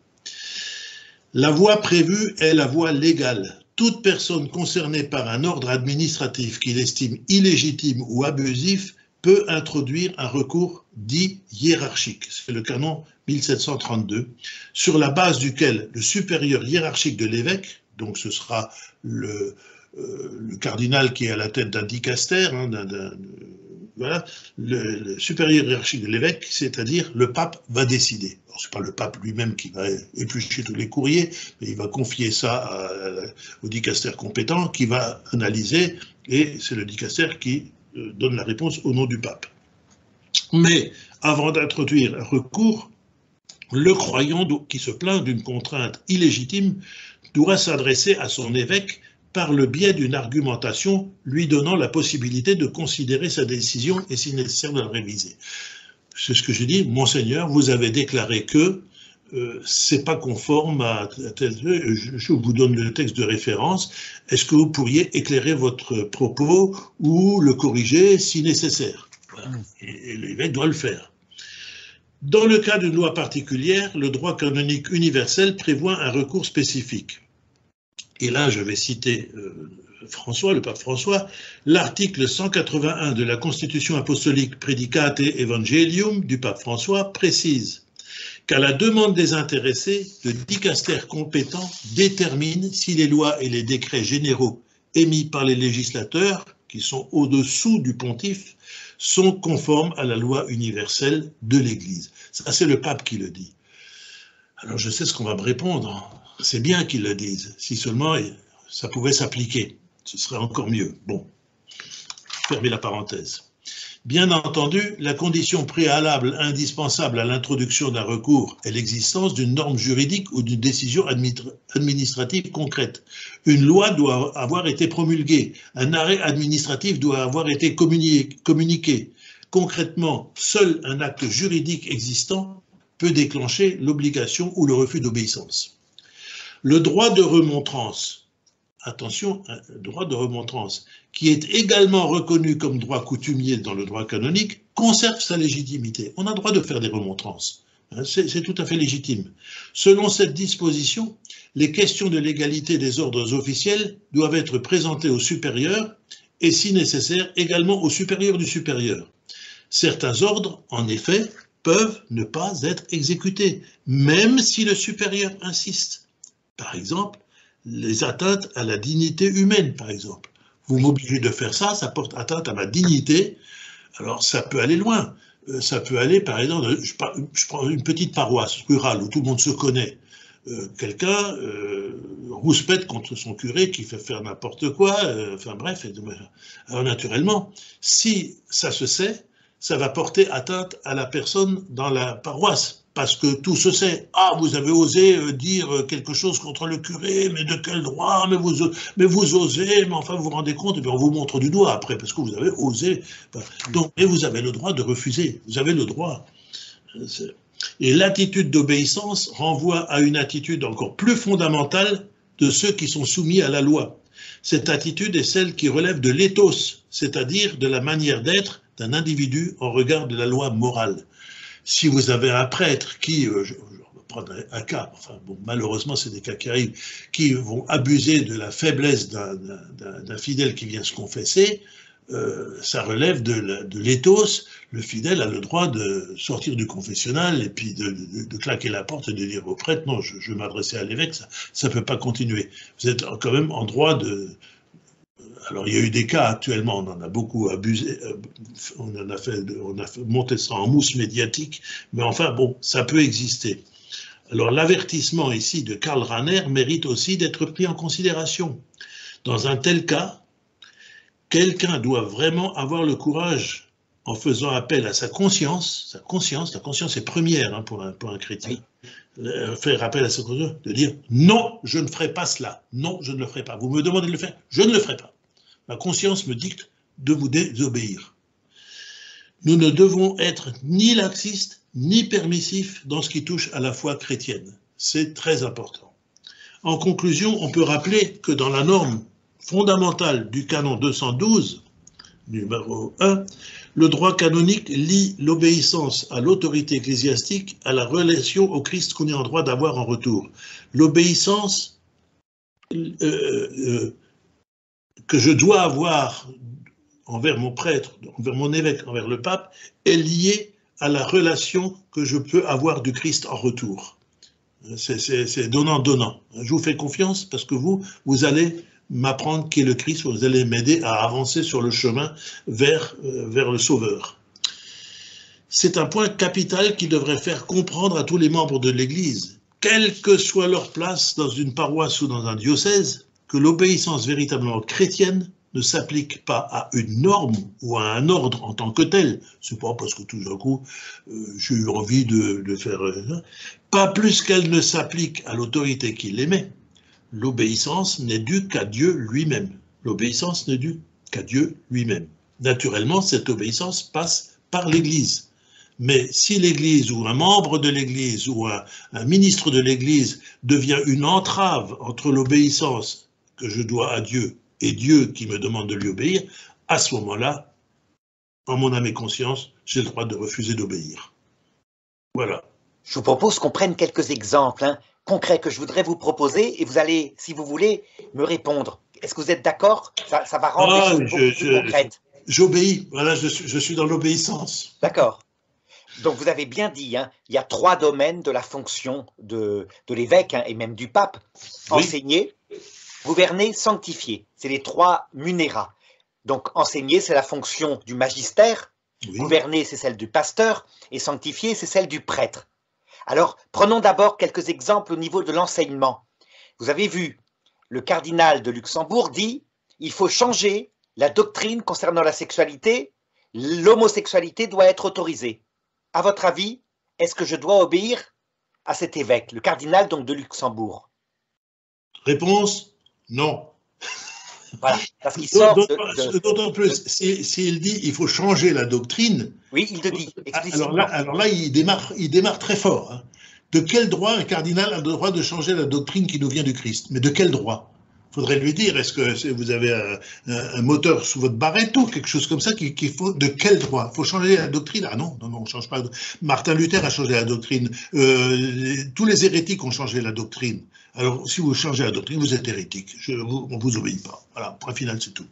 La voie prévue est la voie légale. Toute personne concernée par un ordre administratif qu'il estime illégitime ou abusif peut introduire un recours dit hiérarchique. C'est le canon 1732, sur la base duquel le supérieur hiérarchique de l'évêque, donc ce sera le cardinal qui est à la tête d'un dicaster, hein, voilà, le supérieur hiérarchique de l'évêque, c'est-à-dire le pape, va décider. Ce n'est pas le pape lui-même qui va éplucher tous les courriers, mais il va confier ça au dicaster compétent qui va analyser, et c'est le dicaster qui donne la réponse au nom du pape. Mais avant d'introduire un recours, le croyant qui se plaint d'une contrainte illégitime doit s'adresser à son évêque par le biais d'une argumentation lui donnant la possibilité de considérer sa décision et si nécessaire de la réviser. C'est ce que je dis, Monseigneur, vous avez déclaré que c'est pas conforme à tel. Je vous donne le texte de référence. Est-ce que vous pourriez éclairer votre propos ou le corriger si nécessaire? Voilà. Et l'évêque doit le faire. Dans le cas d'une loi particulière, le droit canonique universel prévoit un recours spécifique. Et là, je vais citer François, le pape François, l'article 181 de la Constitution apostolique Praedicate Evangelium du pape François précise qu'à la demande des intéressés, le dicaster compétent détermine si les lois et les décrets généraux émis par les législateurs, qui sont au-dessous du pontife, sont conformes à la loi universelle de l'Église. Ça, c'est le pape qui le dit. Alors, je sais ce qu'on va me répondre. C'est bien qu'ils le disent. Si seulement ça pouvait s'appliquer, ce serait encore mieux. Bon, fermez la parenthèse. Bien entendu, la condition préalable indispensable à l'introduction d'un recours est l'existence d'une norme juridique ou d'une décision administrative concrète. Une loi doit avoir été promulguée, un arrêt administratif doit avoir été communiqué. Concrètement, seul un acte juridique existant peut déclencher l'obligation ou le refus d'obéissance. Le droit de remontrance, attention, droit de remontrance, qui est également reconnu comme droit coutumier dans le droit canonique, conserve sa légitimité. On a le droit de faire des remontrances. C'est tout à fait légitime. Selon cette disposition, les questions de légalité des ordres officiels doivent être présentées au supérieur et, si nécessaire, également au supérieur du supérieur. Certains ordres, en effet, peuvent ne pas être exécutés, même si le supérieur insiste. Par exemple, les atteintes à la dignité humaine, par exemple. Vous m'obligez de faire ça, ça porte atteinte à ma dignité. Alors, ça peut aller loin. Ça peut aller, par exemple, je prends une petite paroisse rurale où tout le monde se connaît. Quelqu'un rouspète contre son curé qui fait faire n'importe quoi, enfin bref. Alors, naturellement, si ça se sait, ça va porter atteinte à la personne dans la paroisse. Parce que tout se sait. Ah, vous avez osé dire quelque chose contre le curé, mais de quel droit? Mais vous osez, mais enfin vous vous rendez compte, et bien on vous montre du doigt après, parce que vous avez osé. Donc, et vous avez le droit de refuser. Vous avez le droit. Et l'attitude d'obéissance renvoie à une attitude encore plus fondamentale de ceux qui sont soumis à la loi. Cette attitude est celle qui relève de l'éthos, c'est-à-dire de la manière d'être d'un individu en regard de la loi morale. Si vous avez un prêtre qui, je vais prendre un cas, enfin bon, malheureusement c'est des cas qui arrivent, qui vont abuser de la faiblesse d'un fidèle qui vient se confesser, ça relève de l'éthos. Le fidèle a le droit de sortir du confessionnal et puis de claquer la porte et de dire au prêtre, non, je vais m'adresser à l'évêque, ça ne peut pas continuer. Vous êtes quand même en droit de... Alors, il y a eu des cas actuellement, on en a beaucoup abusé, on a monté ça en mousse médiatique, mais enfin, bon, ça peut exister. Alors, l'avertissement ici de Karl Rahner mérite aussi d'être pris en considération. Dans un tel cas, quelqu'un doit vraiment avoir le courage en faisant appel à sa conscience, la conscience est première hein, pour un chrétien, faire appel à sa conscience, de dire non, je ne ferai pas cela, non, je ne le ferai pas. Vous me demandez de le faire, je ne le ferai pas. Ma conscience me dicte de vous désobéir. Nous ne devons être ni laxistes, ni permissifs dans ce qui touche à la foi chrétienne. C'est très important. En conclusion, on peut rappeler que dans la norme fondamentale du canon 212, numéro 1, le droit canonique lie l'obéissance à l'autorité ecclésiastique à la relation au Christ qu'on est en droit d'avoir en retour. L'obéissance que je dois avoir envers mon prêtre, envers mon évêque, envers le pape, est liée à la relation que je peux avoir du Christ en retour. C'est donnant-donnant. Je vous fais confiance parce que vous allez m'apprendre qui est le Christ, vous allez m'aider à avancer sur le chemin vers le Sauveur. C'est un point capital qui devrait faire comprendre à tous les membres de l'Église, quelle que soit leur place dans une paroisse ou dans un diocèse, que l'obéissance véritablement chrétienne ne s'applique pas à une norme ou à un ordre en tant que tel. C'est pas parce que tout d'un coup, j'ai eu envie de faire... pas plus qu'elle ne s'applique à l'autorité qui l'émet. L'obéissance n'est due qu'à Dieu lui-même. L'obéissance n'est due qu'à Dieu lui-même. Naturellement, cette obéissance passe par l'Église. Mais si l'Église ou un membre de l'Église ou un ministre de l'Église devient une entrave entre l'obéissance que je dois à Dieu et Dieu qui me demande de lui obéir, à ce moment-là, en mon âme et conscience, j'ai le droit de refuser d'obéir. Voilà. Je vous propose qu'on prenne quelques exemples concrets que je voudrais vous proposer et vous allez, si vous voulez, me répondre. Est-ce que vous êtes d'accord? Ça va rendre les choses beaucoup plus concrètes. J'obéis, voilà, je suis dans l'obéissance. D'accord. Donc vous avez bien dit, il y a 3 domaines de la fonction de l'évêque et même du pape. Oui. Enseigner, gouverner, sanctifier. C'est les 3 munérats. Donc enseigner, c'est la fonction du magistère, oui. Gouverner, c'est celle du pasteur, et sanctifier, c'est celle du prêtre. Alors, prenons d'abord quelques exemples au niveau de l'enseignement. Vous avez vu, le cardinal de Luxembourg dit « Il faut changer la doctrine concernant la sexualité, l'homosexualité doit être autorisée. » À votre avis, est-ce que je dois obéir à cet évêque, le cardinal donc de Luxembourg? Réponse, non. Voilà, parce qu'il sort d'autant plus, s'il dit il faut changer la doctrine. Oui, il le dit explicitement. Alors là il démarre très fort. Hein. De quel droit un cardinal a le droit de changer la doctrine qui nous vient du Christ? Mais de quel droit? Il faudrait lui dire, est-ce que vous avez un moteur sous votre barrette ou quelque chose comme ça qu'il faut, de quel droit? Il faut changer la doctrine? Ah non, on ne change pas. Martin Luther a changé la doctrine. Tous les hérétiques ont changé la doctrine. Alors, si vous changez la doctrine, vous êtes hérétique. On ne vous obéit pas. Voilà, point final, c'est tout.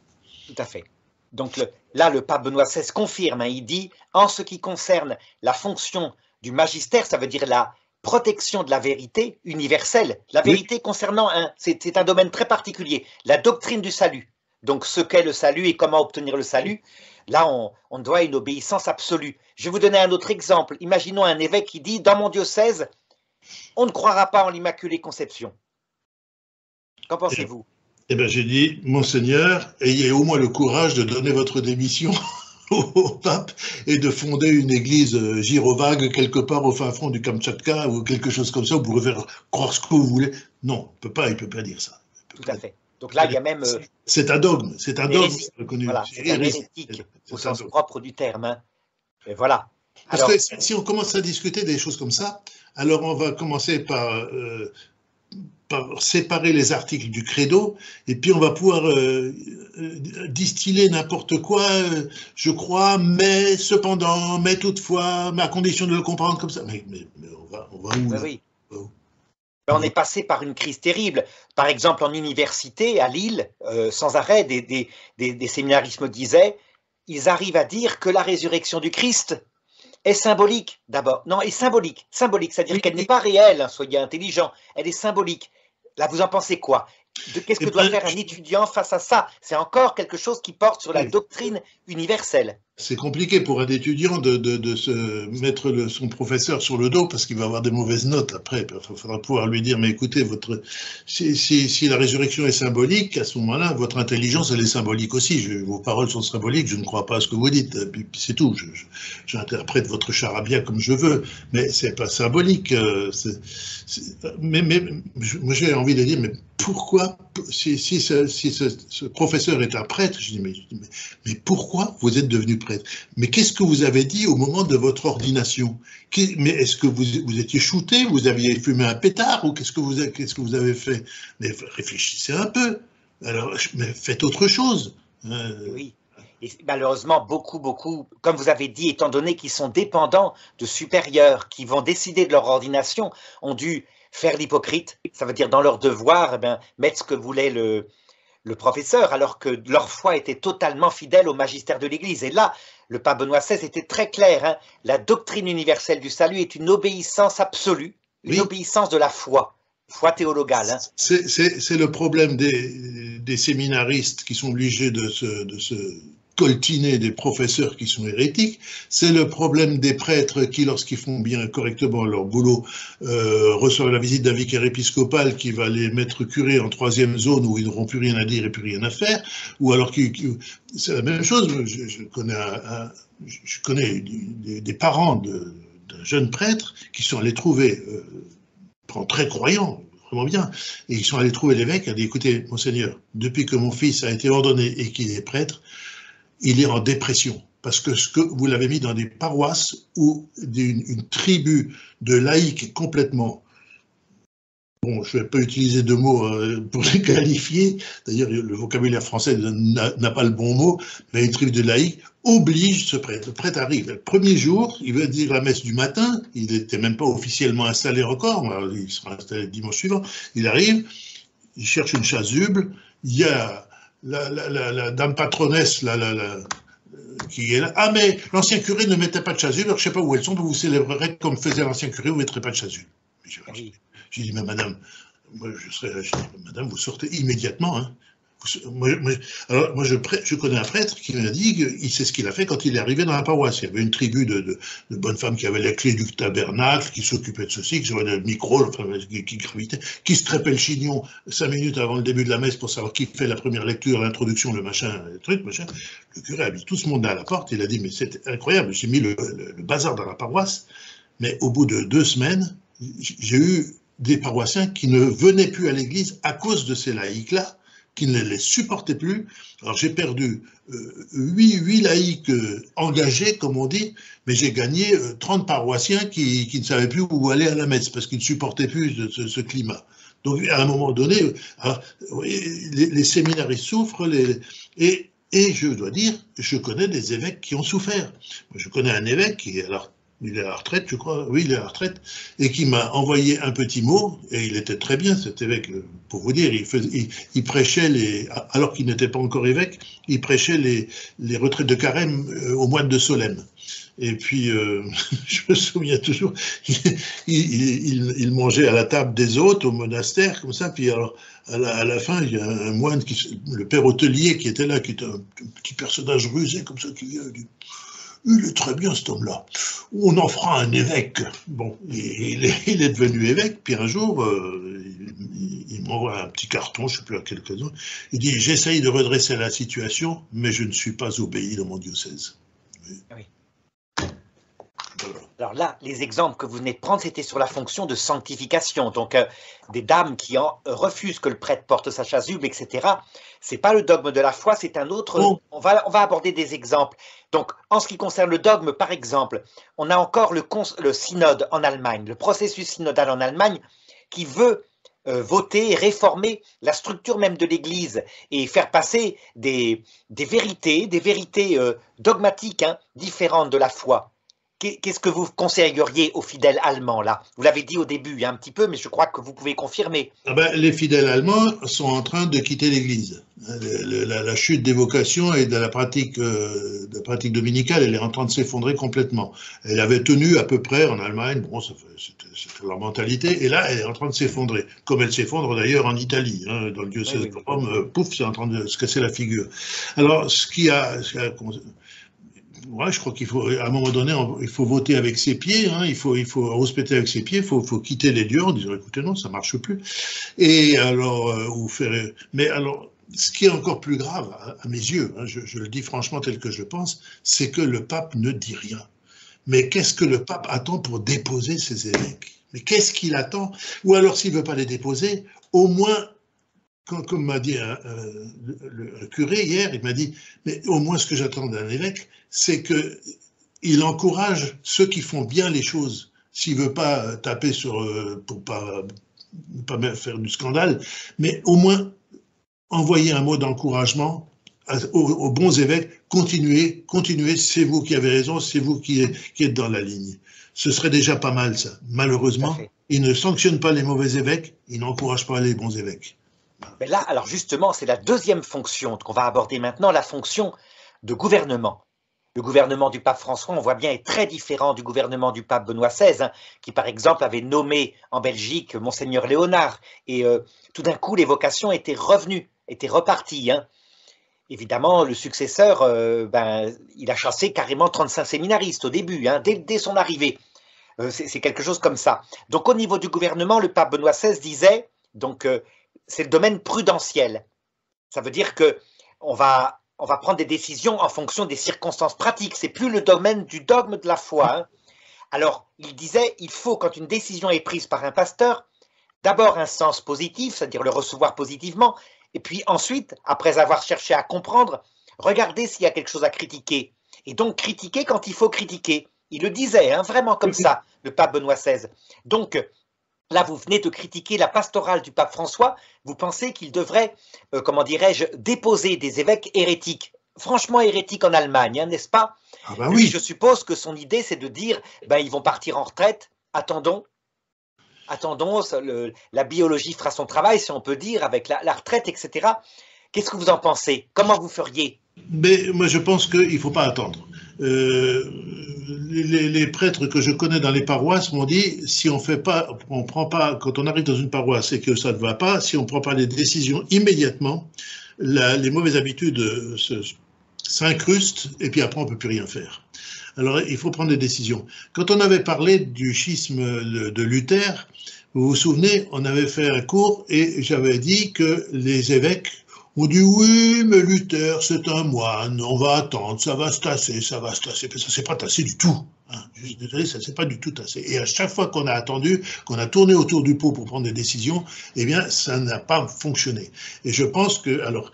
Tout à fait. Donc là, le pape Benoît XVI confirme, il dit, en ce qui concerne la fonction du magistère, ça veut dire la protection de la vérité universelle, la vérité oui. Concernant c'est un domaine très particulier, la doctrine du salut. Donc ce qu'est le salut et comment obtenir le salut, là on doit une obéissance absolue. Je vais vous donner un autre exemple. Imaginons un évêque qui dit, dans mon diocèse, on ne croira pas en l'Immaculée Conception. Qu'en pensez-vous? Eh bien, j'ai dit, Monseigneur, ayez au moins le courage de donner votre démission au pape et de fonder une église gyrovague quelque part au fin fond du Kamtchatka ou quelque chose comme ça. Vous pouvez faire croire ce que vous voulez. Non, il peut pas dire ça. Tout à fait. Donc là, il y a même... c'est un dogme, c'est un dogme reconnu. Voilà, c'est un hérétique au sens propre du terme. Et voilà. Parce que si on commence à discuter des choses comme ça, alors on va commencer par séparer les articles du credo, et puis on va pouvoir distiller n'importe quoi, je crois, mais cependant, mais toutefois, mais à condition de le comprendre comme ça. Mais on va où? Oui. On est passé par une crise terrible. Par exemple, en université, à Lille, sans arrêt, des séminaristes me disaient, ils arrivent à dire que la résurrection du Christ est symbolique, d'abord. Non, est symbolique, c'est-à-dire qu'elle n'est pas réelle, soyez intelligents, elle est symbolique. Là, vous en pensez quoi? Qu'est-ce Eh que doit ben, faire un étudiant face à ça? C'est encore quelque chose qui porte sur la doctrine universelle. c'est compliqué pour un étudiant de se mettre son professeur sur le dos parce qu'il va avoir des mauvaises notes après. Il faudra pouvoir lui dire, mais écoutez, si la résurrection est symbolique, à ce moment-là, votre intelligence, elle est symbolique aussi. Vos paroles sont symboliques, je ne crois pas à ce que vous dites. Puis c'est tout. J'interprète votre charabia comme je veux, mais c'est pas symbolique. Mais moi, j'ai envie de dire, mais pourquoi, si ce professeur est un prêtre, je dis, mais pourquoi vous êtes devenu prêtre? Mais qu'est-ce que vous avez dit au moment de votre ordination? Mais est-ce que vous étiez shooté? Vous aviez fumé un pétard? Ou qu'est-ce que vous avez fait? Mais réfléchissez un peu. Alors, mais faites autre chose. Oui. Et malheureusement, beaucoup, comme vous avez dit, étant donné qu'ils sont dépendants de supérieurs qui vont décider de leur ordination, ont dû faire l'hypocrite. Ça veut dire dans leur devoir, mettre ce que voulait le professeur, alors que leur foi était totalement fidèle au magistère de l'Église. Et là, le pape Benoît XVI était très clair, hein, la doctrine universelle du salut est une obéissance absolue, une obéissance de la foi théologale. Hein. C'est le problème des séminaristes qui sont obligés de se coltiner des professeurs qui sont hérétiques, c'est le problème des prêtres qui, lorsqu'ils font bien correctement leur boulot, reçoivent la visite d'un vicaire épiscopal qui va les mettre curés en 3e zone où ils n'auront plus rien à dire et plus rien à faire, ou alors c'est la même chose. Je connais des parents d'un jeune prêtre qui sont allés trouver, très croyants, vraiment bien, et ils sont allés trouver l'évêque et ont dit, écoutez, monseigneur, depuis que mon fils a été ordonné et qu'il est prêtre, il est en dépression, parce que vous l'avez mis dans des paroisses où une tribu de laïcs complètement, bon, je ne vais pas utiliser de mots pour les qualifier, d'ailleurs le vocabulaire français n'a pas le bon mot, mais une tribu de laïcs oblige ce prêtre. Le prêtre arrive, le premier jour, il va dire la messe du matin, il n'était même pas officiellement installé encore, il sera installé le dimanche suivant, il arrive, il cherche une chasuble, il y a la dame patronesse qui est là. Ah, mais l'ancien curé ne mettait pas de chasuble, alors je ne sais pas où elles sont, vous célébrerez comme faisait l'ancien curé, vous ne mettrez pas de chasuble. J'ai dit, mais madame, madame, vous sortez immédiatement. Hein. Alors, moi, je connais un prêtre qui m'a dit qu'il sait ce qu'il a fait quand il est arrivé dans la paroisse. Il y avait une tribu de bonnes femmes qui avaient les clés du tabernacle, qui s'occupaient de ceci, qui avaient le micro, enfin, qui gravitaient, qui se trépaient le chignon 5 minutes avant le début de la messe pour savoir qui fait la première lecture, l'introduction, le machin, le truc, machin. Le curé a mis tout ce monde à la porte. Il a dit, mais c'est incroyable, j'ai mis le bazar dans la paroisse, mais au bout de 2 semaines, j'ai eu des paroissiens qui ne venaient plus à l'église à cause de ces laïcs-là, qui ne les supportaient plus. Alors j'ai perdu 8 laïcs engagés, comme on dit, mais j'ai gagné 30 paroissiens qui ne savaient plus où aller à la messe, parce qu'ils ne supportaient plus ce climat. Donc à un moment donné, les séminaristes souffrent, et je dois dire, je connais des évêques qui ont souffert. Je connais un évêque qui est alors il est à la retraite, je crois, oui, il est à la retraite, et qui m'a envoyé un petit mot, et il était très bien, cet évêque, pour vous dire, il prêchait, alors qu'il n'était pas encore évêque, il prêchait les retraites de carême au mois de Solesmes. Et puis, je me souviens toujours, il mangeait à la table des hôtes au monastère, comme ça, puis alors, à la fin, il y a un moine, le père hôtelier qui était là, qui était un petit personnage rusé, comme ça, qui dit, il est très bien cet homme-là. On en fera un évêque. Bon, il est devenu évêque, puis un jour, il m'envoie un petit carton, je ne sais plus à quelle occasion. Il dit, j'essaye de redresser la situation, mais je ne suis pas obéi dans mon diocèse. Oui. Voilà. Alors là, les exemples que vous venez de prendre, c'était sur la fonction de sanctification. Donc, des dames qui refusent que le prêtre porte sa chasuble, etc. C'est pas le dogme de la foi, c'est un autre. Oh. On va aborder des exemples. Donc, en ce qui concerne le dogme, par exemple, on a encore le synode en Allemagne, le processus synodal en Allemagne, qui veut voter et réformer la structure même de l'Église et faire passer des vérités dogmatiques différentes de la foi. Qu'est-ce que vous conseilleriez aux fidèles allemands là? Vous l'avez dit au début un petit peu, mais je crois que vous pouvez confirmer. Ah ben, les fidèles allemands sont en train de quitter l'Église. La chute des vocations et de la pratique dominicale, elle est en train de s'effondrer complètement. Elle avait tenu à peu près en Allemagne, bon, c'était leur mentalité, et là, elle est en train de s'effondrer, comme elle s'effondre d'ailleurs en Italie, hein, dans le diocèse de Rome, pouf, c'est en train de se casser la figure. Alors, ouais, je crois qu'il faut, à un moment donné, il faut voter avec ses pieds, hein, il faut respecter avec ses pieds, il faut quitter les dieux en disant, écoutez, non, ça marche plus. Et alors, mais alors, ce qui est encore plus grave, à mes yeux, hein, je le dis franchement tel que je pense, c'est que le pape ne dit rien. Mais qu'est-ce que le pape attend pour déposer ses évêques? Mais qu'est-ce qu'il attend? Ou alors, s'il ne veut pas les déposer, au moins, comme m'a dit le curé hier, il m'a dit, mais au moins ce que j'attends d'un évêque, c'est qu'il encourage ceux qui font bien les choses. S'il ne veut pas taper pour pas faire du scandale, mais au moins envoyer un mot d'encouragement aux bons évêques, continuez, c'est vous qui avez raison, c'est vous qui êtes dans la ligne. Ce serait déjà pas mal ça. Malheureusement, il ne sanctionne pas les mauvais évêques, il n'encourage pas les bons évêques. Mais là, alors justement, c'est la deuxième fonction qu'on va aborder maintenant, la fonction de gouvernement. Le gouvernement du pape François, on voit bien, est très différent du gouvernement du pape Benoît XVI, hein, qui par exemple avait nommé en Belgique Monseigneur Léonard, et tout d'un coup les vocations étaient revenues, étaient reparties. Hein. Évidemment, le successeur, il a chassé carrément 35 séminaristes au début, hein, dès son arrivée. C'est quelque chose comme ça. Donc au niveau du gouvernement, le pape Benoît XVI disait, donc c'est le domaine prudentiel. Ça veut dire qu'on va prendre des décisions en fonction des circonstances pratiques. C'est plus le domaine du dogme de la foi. Hein. Alors, il disait, il faut, quand une décision est prise par un pasteur, d'abord un sens positif, c'est-à-dire le recevoir positivement, et puis ensuite, après avoir cherché à comprendre, regarder s'il y a quelque chose à critiquer. Et donc critiquer quand il faut critiquer. Il le disait, hein, vraiment comme ça, le pape Benoît XVI. Donc, là, vous venez de critiquer la pastorale du pape François. Vous pensez qu'il devrait, comment dirais-je, déposer des évêques hérétiques, franchement hérétiques en Allemagne, hein, n'est-ce pas? Ah ben Lui, oui. je suppose que son idée, c'est de dire, ils vont partir en retraite, attendons, la biologie fera son travail, si on peut dire, avec la retraite, etc. Qu'est-ce que vous en pensez? Comment vous feriez? Mais moi, je pense qu'il ne faut pas attendre. Les prêtres que je connais dans les paroisses m'ont dit, si on prend pas, quand on arrive dans une paroisse et que ça ne va pas, si on ne prend pas les décisions immédiatement, les mauvaises habitudes s'incrustent et puis après on ne peut plus rien faire. Alors il faut prendre des décisions. Quand on avait parlé du schisme de Luther, vous vous souvenez, on avait fait un cours et j'avais dit que les évêques on dit oui, mais Luther, c'est un moine, on va attendre, ça va se tasser. Mais ça ne s'est pas tassé du tout. Hein. Je suis désolé, ça ne s'est pas du tout tassé. Et à chaque fois qu'on a attendu, qu'on a tourné autour du pot pour prendre des décisions, eh bien, ça n'a pas fonctionné. Et je pense que, alors,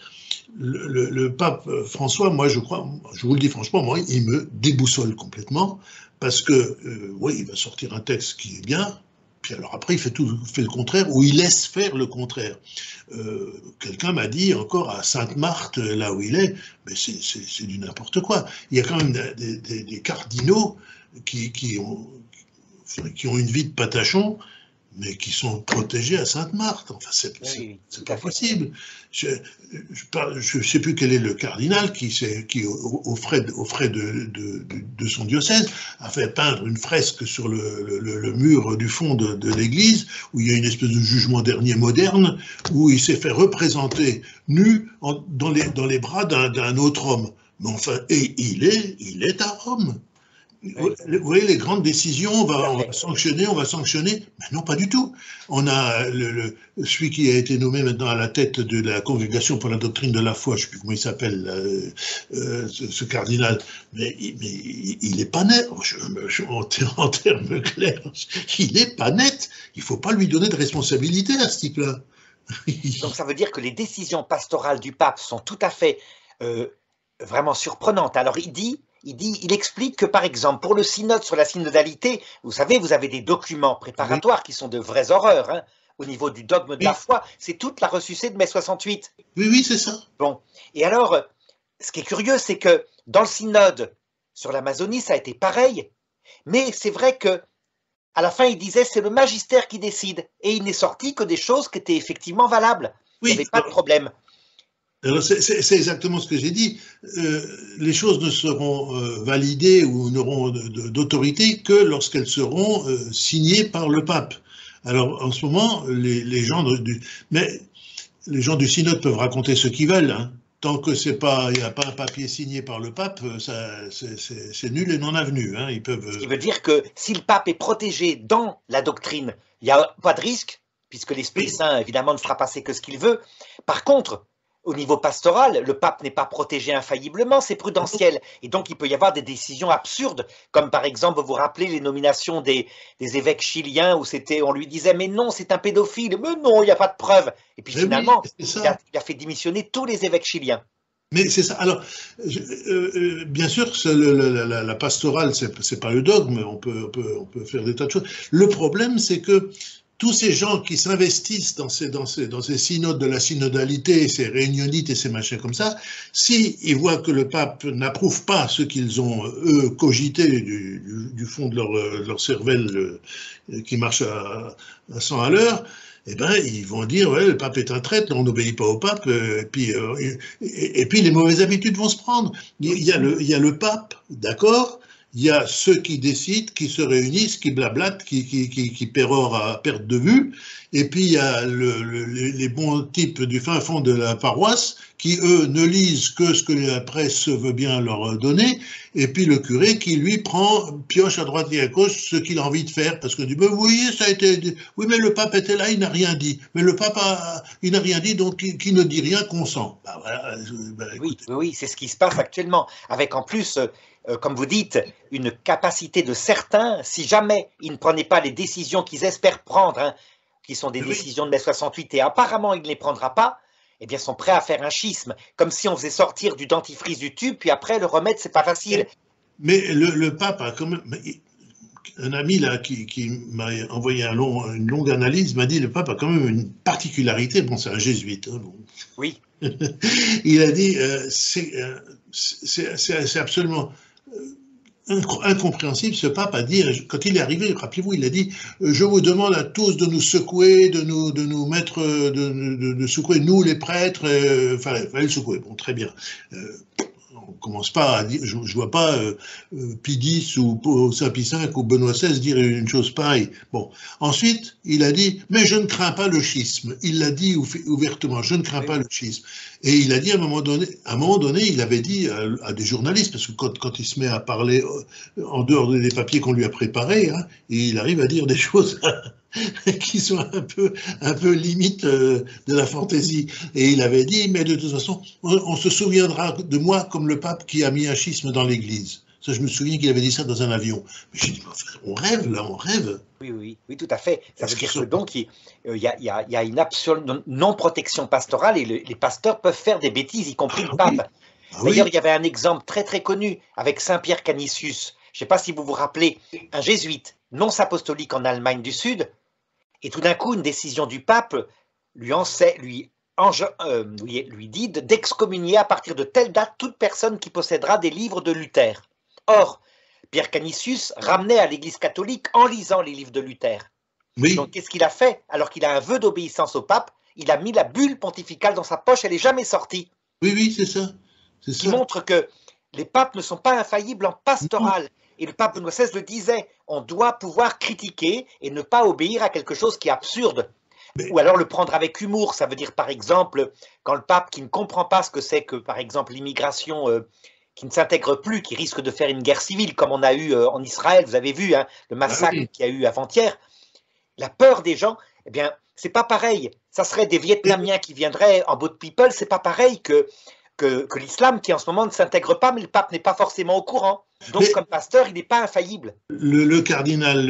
le pape François, moi, je crois, je vous le dis franchement, moi, il me déboussole complètement, parce que, oui, il va sortir un texte qui est bien, puis alors après, il fait le contraire, ou il laisse faire le contraire. Quelqu'un m'a dit encore à Sainte-Marthe, là où il est, mais c'est du n'importe quoi. Il y a quand même des cardinaux qui ont une vie de patachon, mais qui sont protégés à Sainte-Marthe. Enfin, c'est pas possible. Je ne sais plus quel est le cardinal qui aux frais de son diocèse, a fait peindre une fresque sur le mur du fond de l'église, où il y a une espèce de jugement dernier moderne, où il s'est fait représenter nu dans les bras d'un autre homme. Mais enfin, et il est à Rome. Vous voyez, les grandes décisions, on va sanctionner, mais non, pas du tout. On a celui qui a été nommé maintenant à la tête de la Congrégation pour la doctrine de la foi, je ne sais plus comment il s'appelle, ce cardinal, mais il n'est pas net, en termes clairs, il n'est pas net. Il ne faut pas lui donner de responsabilité à ce type-là. Donc ça veut dire que les décisions pastorales du pape sont tout à fait vraiment surprenantes. Alors il explique que, par exemple, pour le synode sur la synodalité, vous savez, vous avez des documents préparatoires qui sont de vraies horreurs, hein, au niveau du dogme de la foi. C'est toute la ressucée de mai 68. Oui, c'est ça. Bon. Et alors, ce qui est curieux, c'est que dans le synode sur l'Amazonie, ça a été pareil. Mais c'est vrai que à la fin, il disait c'est le magistère qui décide. Et il n'est sorti que des choses qui étaient effectivement valables. Il n'y Oui, avait pas de problème. alors c'est exactement ce que j'ai dit. Les choses ne seront validées ou n'auront d'autorité que lorsqu'elles seront signées par le pape. Alors en ce moment, les gens mais les gens du synode peuvent raconter ce qu'ils veulent, hein. Tant que il n'y a pas un papier signé par le pape, c'est nul et non avenu, hein. Ils peuvent. Ce qui veut dire que si le pape est protégé dans la doctrine, il n'y a pas de risque, puisque l'Esprit Saint, évidemment, ne fera passer que ce qu'il veut. Par contre, au niveau pastoral, le pape n'est pas protégé infailliblement, c'est prudentiel. Et donc, il peut y avoir des décisions absurdes, comme par exemple, vous vous rappelez les nominations des évêques chiliens, où on lui disait, mais non, c'est un pédophile, mais non, il n'y a pas de preuve. Et puis finalement, oui, il a fait démissionner tous les évêques chiliens. Mais c'est ça. Alors, bien sûr, la pastorale, c'est pas le dogme. On peut faire des tas de choses. Le problème, c'est que tous ces gens qui s'investissent dans ces synodes de la synodalité, ces réunionites et ces machins comme ça, si ils voient que le pape n'approuve pas ce qu'ils ont eux cogité du fond de leur cervelle qui marche à 100 à l'heure, eh ben, ils vont dire, ouais, le pape est un traître, on n'obéit pas au pape, et puis les mauvaises habitudes vont se prendre. Il y a le pape, d'accord, il y a ceux qui décident, qui se réunissent, qui blablatent, qui pérorent à perte de vue, et puis il y a les bons types du fin fond de la paroisse qui, eux, ne lisent que ce que la presse veut bien leur donner, et puis le curé qui, lui, pioche à droite et à gauche ce qu'il a envie de faire, parce que dit, ben oui, ça a été, oui, mais le pape était là, il n'a rien dit, mais le pape, il n'a rien dit, donc qui ne dit rien consent. Ben, voilà, oui, c'est ce qui se passe actuellement, avec en plus, comme vous dites, une capacité de certains, si jamais ils ne prenaient pas les décisions qu'ils espèrent prendre, hein, qui sont des décisions de mai 68, et apparemment il ne les prendra pas, eh bien, sont prêts à faire un schisme, comme si on faisait sortir du dentifrice du tube, puis après le remettre, c'est pas facile. Mais le pape a quand même, un ami là qui m'a envoyé une longue analyse m'a dit le pape a quand même une particularité, bon c'est un jésuite, hein, bon. Oui. Il a dit c'est absolument incompréhensible. Ce pape a dit, quand il est arrivé, rappelez-vous, il a dit je vous demande à tous de nous secouer, de nous mettre, de secouer nous les prêtres, fallait le secouer, bon très bien. On commence pas à dire, je vois pas Pie X ou Saint Pie V ou Benoît XVI dire une chose pareille. Bon, ensuite il a dit mais je ne crains pas le schisme. Il l'a dit ouvertement, je ne crains pas le schisme. Et il a dit à un moment donné, il avait dit à des journalistes, parce que quand il se met à parler en dehors des papiers qu'on lui a préparés, hein, il arrive à dire des choses qui sont un peu limite de la fantaisie. Et il avait dit, mais de toute façon, on se souviendra de moi comme le pape qui a mis un schisme dans l'église. Ça, je me souviens qu'il avait dit ça dans un avion. Mais j'ai dit, on rêve là, on rêve. Oui, tout à fait. Ça veut dire que donc il y a une absolue non-protection pastorale et les pasteurs peuvent faire des bêtises, y compris le pape. D'ailleurs, il y avait un exemple très très connu avec Saint Pierre Canisius. Je ne sais pas si vous vous rappelez, un jésuite nonce apostolique en Allemagne du Sud. Et tout d'un coup, une décision du pape lui dit d'excommunier à partir de telle date toute personne qui possédera des livres de Luther. Or, Pierre Canisius ramenait à l'Église catholique en lisant les livres de Luther. Oui. Donc, qu'est-ce qu'il a fait? Alors qu'il a un vœu d'obéissance au pape, il a mis la bulle pontificale dans sa poche, elle n'est jamais sortie. Oui, c'est ça. Ce qui montre que les papes ne sont pas infaillibles en pastoral. Et le pape Benoît XVI le disait, on doit pouvoir critiquer et ne pas obéir à quelque chose qui est absurde. Ou alors le prendre avec humour, ça veut dire par exemple, quand le pape qui ne comprend pas ce que c'est que par exemple l'immigration qui ne s'intègre plus, qui risque de faire une guerre civile comme on a eu en Israël, vous avez vu hein, le massacre qu'il y a eu avant-hier, la peur des gens, eh bien c'est pas pareil, ça serait des Vietnamiens qui viendraient en boat people, c'est pas pareil que l'islam qui en ce moment ne s'intègre pas, mais le pape n'est pas forcément au courant. Donc, comme pasteur, il n'est pas infaillible. Le cardinal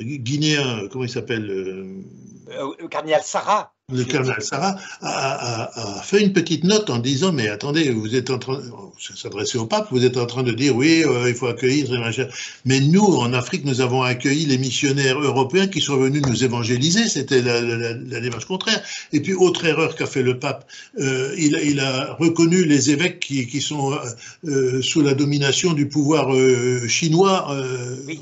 guinéen, comment il s'appelle le cardinal Sarah. le cardinal Sarah a fait une petite note en disant, mais attendez, vous êtes en train, s'adresser au pape, vous êtes en train de dire, oui, il faut accueillir, mais nous, en Afrique, nous avons accueilli les missionnaires européens qui sont venus nous évangéliser, c'était la démarche contraire. Et puis, autre erreur qu'a fait le pape, il a reconnu les évêques qui sont sous la domination du pouvoir chinois. Oui.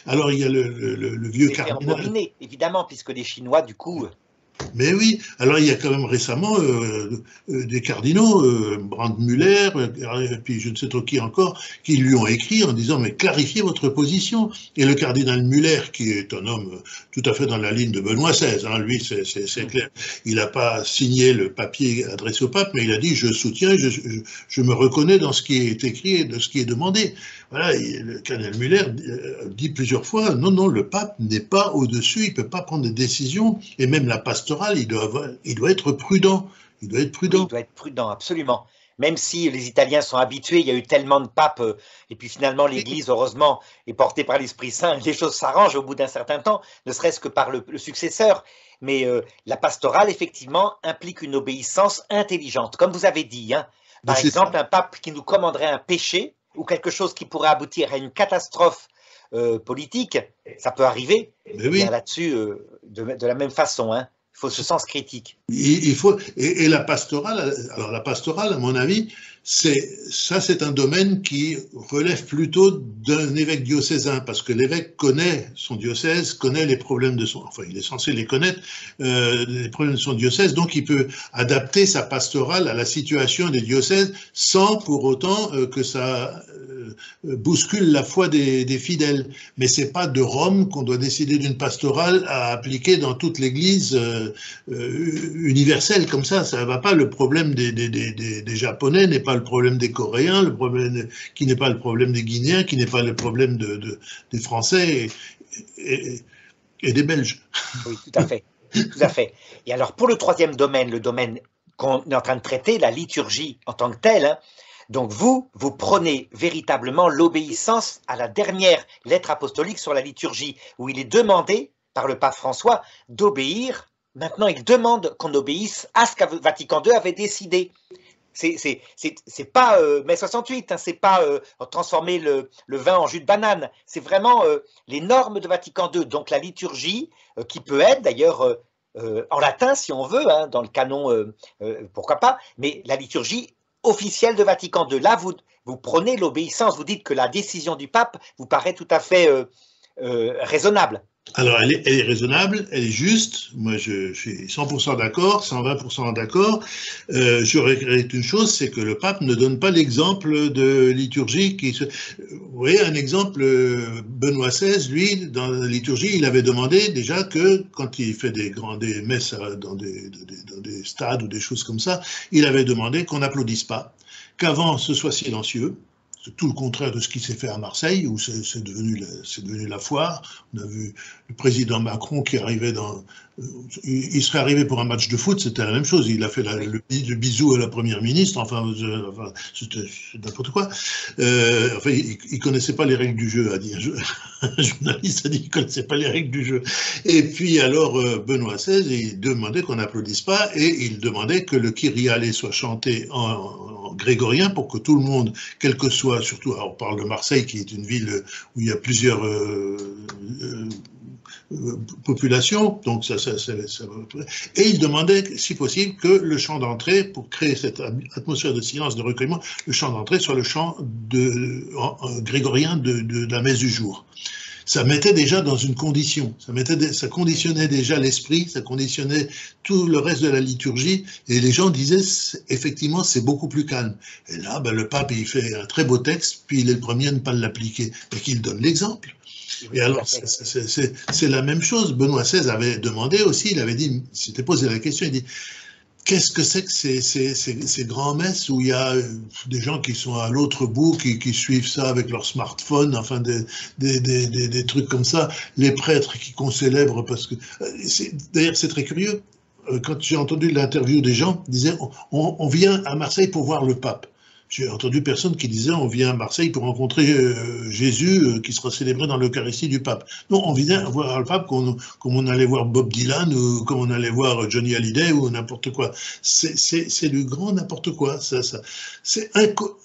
Alors, il y a le vieux cardinal. Embobiné, évidemment, puisque les Chinois, du coup... Mais oui, alors il y a quand même récemment des cardinaux, Brandmüller, et puis je ne sais trop qui encore, qui lui ont écrit en disant mais clarifiez votre position. Et le cardinal Müller, qui est un homme tout à fait dans la ligne de Benoît XVI, hein, lui c'est clair, il n'a pas signé le papier adressé au pape, mais il a dit je soutiens, je me reconnais dans ce qui est écrit et de ce qui est demandé. Voilà, le cardinal Müller dit plusieurs fois non, non, le pape n'est pas au-dessus, il ne peut pas prendre des décisions, et même la pastorale, il doit être prudent. Il doit être prudent. Oui, il doit être prudent, absolument. Même si les Italiens sont habitués, il y a eu tellement de papes, et puis finalement l'Église, heureusement, est portée par l'Esprit Saint, les choses s'arrangent au bout d'un certain temps, ne serait-ce que par le successeur. Mais la pastorale, effectivement, implique une obéissance intelligente, comme vous avez dit. Hein. Par exemple, un pape qui nous commanderait un péché, ou quelque chose qui pourrait aboutir à une catastrophe politique, ça peut arriver. Mais oui. Là-dessus, de la même façon, hein, il faut ce sens critique. Il faut, et la pastorale, alors la pastorale, à mon avis, c'est un domaine qui relève plutôt d'un évêque diocésain, parce que l'évêque connaît son diocèse, connaît les problèmes de son, enfin il est censé les connaître, les problèmes de son diocèse, donc il peut adapter sa pastorale à la situation des diocèses sans pour autant que ça bouscule la foi des fidèles. Mais c'est pas de Rome qu'on doit décider d'une pastorale à appliquer dans toute l'Église universelle comme ça. Ça va pas. Le problème des Japonais n'est pas le problème des Coréens, le problème qui n'est pas le problème des Guinéens, qui n'est pas le problème des Français et des Belges. Oui, tout à fait. Tout à fait. Et alors pour le troisième domaine, le domaine qu'on est en train de traiter, la liturgie en tant que telle, hein, donc vous prenez véritablement l'obéissance à la dernière lettre apostolique sur la liturgie, où il est demandé par le pape François d'obéir. Maintenant, il demande qu'on obéisse à ce que Vatican II avait décidé. C'est pas mai 68, hein, c'est pas transformer le vin en jus de banane. C'est vraiment les normes de Vatican II. Donc la liturgie, qui peut être d'ailleurs en latin si on veut, hein, dans le canon, pourquoi pas, mais la liturgie officielle de Vatican II. Là, vous prenez l'obéissance, vous dites que la décision du pape vous paraît tout à fait raisonnable. Alors, elle est raisonnable, elle est juste. Moi, je suis 100% d'accord, 120% d'accord. Je regrette une chose, c'est que le pape ne donne pas l'exemple de liturgie Vous voyez, un exemple, Benoît XVI, lui, dans la liturgie, il avait demandé déjà que, quand il fait des messes dans des stades ou des choses comme ça, il avait demandé qu'on n'applaudisse pas, qu'avant ce soit silencieux. C'est tout le contraire de ce qui s'est fait à Marseille, où c'est devenu la foire. On a vu le président Macron qui arrivait il serait arrivé pour un match de foot, c'était la même chose. Il a fait le bisou à la première ministre, enfin c'était n'importe quoi. Enfin, il connaissait pas les règles du jeu, a dit un journaliste, a dit qu'il connaissait pas les règles du jeu. Et puis alors, Benoît XVI, il demandait qu'on n'applaudisse pas, et il demandait que le Kyrie allé soit chanté en grégorien pour que tout le monde, quel que soit, surtout, alors on parle de Marseille, qui est une ville où il y a plusieurs populations, donc et il demandait, si possible, que le chant d'entrée, pour créer cette atmosphère de silence, de recueillement, le chant d'entrée soit le chant grégorien de la messe du jour. Ça mettait déjà dans une condition, ça conditionnait déjà l'esprit, ça conditionnait tout le reste de la liturgie, et les gens disaient, effectivement, c'est beaucoup plus calme. Et là, le pape, il fait un très beau texte, puis il est le premier à ne pas l'appliquer, et qu'il donne l'exemple. Et alors, c'est la même chose. Benoît XVI avait demandé aussi, il avait dit, il s'était posé la question, il dit, qu'est-ce que c'est que ces grands-messes où il y a des gens qui sont à l'autre bout, qui suivent ça avec leur smartphone, enfin des trucs comme ça, les prêtres qui concélèbrent, parce que d'ailleurs c'est très curieux. Quand j'ai entendu l'interview des gens, ils disaient on vient à Marseille pour voir le pape. j'ai entendu personne qui disait on vient à Marseille pour rencontrer Jésus qui sera célébré dans l'Eucharistie du pape. Non, on vient voir le pape comme on allait voir Bob Dylan ou comme on allait voir Johnny Hallyday ou n'importe quoi. C'est du grand n'importe quoi. C'est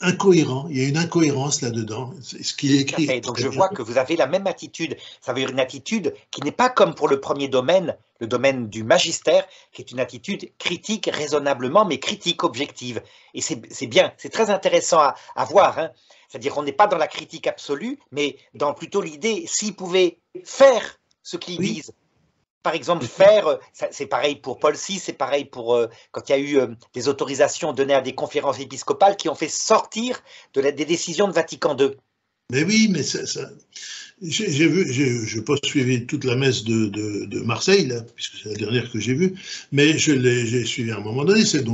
incohérent. Il y a une incohérence là-dedans. Ce qui est écrit. Donc je vois que vous avez la même attitude. Ça veut dire une attitude qui n'est pas comme pour le premier domaine, le domaine du magistère, qui est une attitude critique raisonnablement, mais critique objective. Et c'est bien, c'est très intéressant à voir. Hein. C'est-à-dire qu'on n'est pas dans la critique absolue, mais dans plutôt l'idée, s'ils pouvaient faire ce qu'ils disent, par exemple faire, c'est pareil pour Paul VI, c'est pareil pour quand il y a eu des autorisations données à des conférences épiscopales qui ont fait sortir des décisions de Vatican II. Mais oui, mais j'ai vu, je n'ai pas suivi toute la messe de Marseille, là, puisque c'est la dernière que j'ai vue, mais j'ai suivi à un moment donné. C'est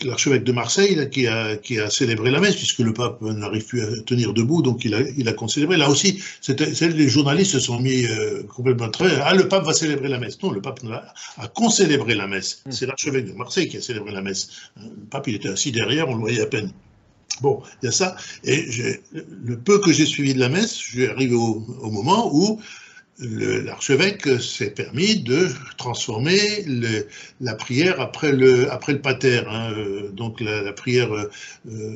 l'archevêque de Marseille là, qui a célébré la messe, puisque le pape n'arrive plus à tenir debout, donc il a concélébré. Là aussi, les journalistes se sont mis complètement le pape va célébrer la messe. Non, le pape a concélébré la messe. C'est l'archevêque de Marseille qui a célébré la messe. Le pape, il était assis derrière, on le voyait à peine. Bon, il y a ça, et le peu que j'ai suivi de la messe, je suis arrivé au moment où l'archevêque s'est permis de transformer la prière après le pater, hein, donc la prière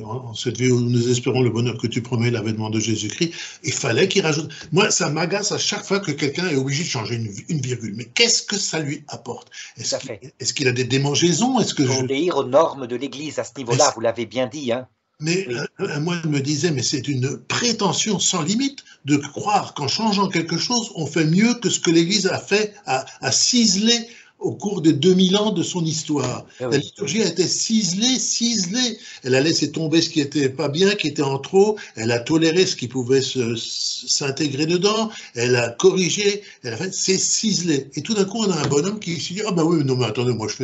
en cette vie où nous espérons le bonheur que tu promets, l'avènement de Jésus-Christ. Il fallait qu'il rajoute. Moi, ça m'agace à chaque fois que quelqu'un est obligé de changer une virgule. Mais qu'est-ce que ça lui apporte? Est-ce qu'il a des démangeaisons? Obéir aux normes de l'Église à ce niveau-là, vous l'avez bien dit, hein. Mais un moine me disait, mais c'est une prétention sans limite de croire qu'en changeant quelque chose, on fait mieux que ce que l'Église a fait, à ciseler au cours des 2000 ans de son histoire. La liturgie a été ciselée. Elle a laissé tomber ce qui était pas bien, qui était en trop. Elle a toléré ce qui pouvait s'intégrer dedans. Elle a corrigé. C'est ciselé. Et tout d'un coup, on a un bonhomme qui se dit, ah ben oui, non mais attendez, moi je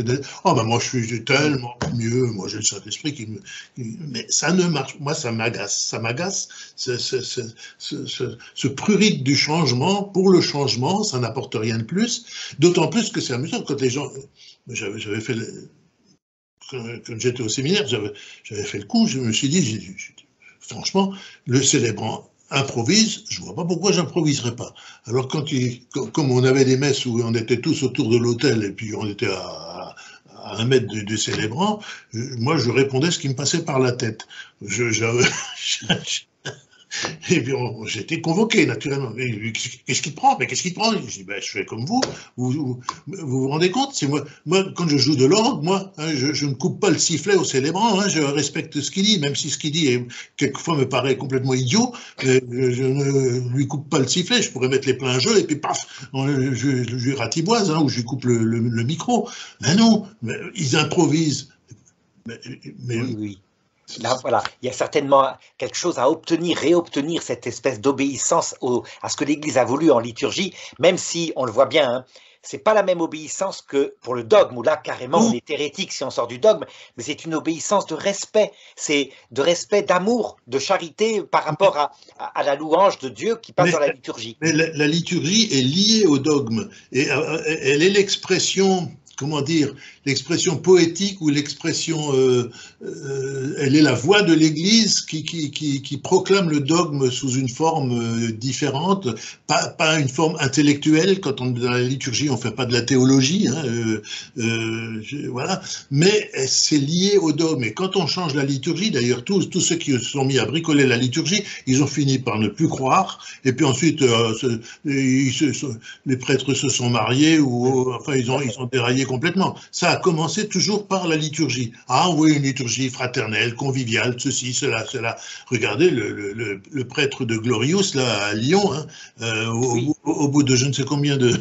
suis tellement mieux. Moi j'ai le Saint-Esprit qui me... Mais ça ne marche. Moi ça m'agace. Ça m'agace. Ce prurite du changement pour le changement, ça n'apporte rien de plus. D'autant plus que c'est amusant. Quand les gens, j'avais fait, quand j'étais au séminaire, j'avais fait le coup, je me suis dit, franchement, le célébrant improvise, je ne vois pas pourquoi j'improviserais pas. Alors comme on avait des messes où on était tous autour de l'autel et puis on était à 1 mètre du célébrant, moi je répondais ce qui me passait par la tête. Et puis j'étais convoqué naturellement. Qu'est-ce qui te prend? Mais qu'est-ce qui te prend? Je dis, ben, je fais comme vous. Vous rendez compte? C'est moi, quand je joue de l'orgue, moi, hein, je ne coupe pas le sifflet au célébrant. Hein, je respecte ce qu'il dit, même si ce qu'il dit quelquefois me paraît complètement idiot. Je ne lui coupe pas le sifflet. Je pourrais mettre les pleins jeux et puis paf, je lui ratiboise, hein, ou je lui coupe le micro. Mais non, mais ils improvisent. Mais oui. Là, voilà, il y a certainement quelque chose à obtenir, réobtenir cette espèce d'obéissance à ce que l'Église a voulu en liturgie, même si, on le voit bien, hein, c'est pas la même obéissance que pour le dogme, où là, carrément, on est hérétique si on sort du dogme, mais c'est une obéissance de respect, c'est de respect, d'amour, de charité par rapport à la louange de Dieu qui passe dans la liturgie. Mais la liturgie est liée au dogme, et elle est l'expression... Comment dire, l'expression poétique ou l'expression, elle est la voix de l'Église qui proclame le dogme sous une forme différente, pas une forme intellectuelle. Quand on est dans la liturgie, on fait pas de la théologie, hein, voilà. Mais c'est lié au dogme. Et quand on change la liturgie, d'ailleurs, tous ceux qui se sont mis à bricoler la liturgie, ils ont fini par ne plus croire. Et puis ensuite, les prêtres se sont mariés ou enfin ils ont déraillé complètement. Ça a commencé toujours par la liturgie. Ah oui, une liturgie fraternelle, conviviale, ceci, cela. Regardez le prêtre de Glorious là à Lyon, hein, au bout de je ne sais combien de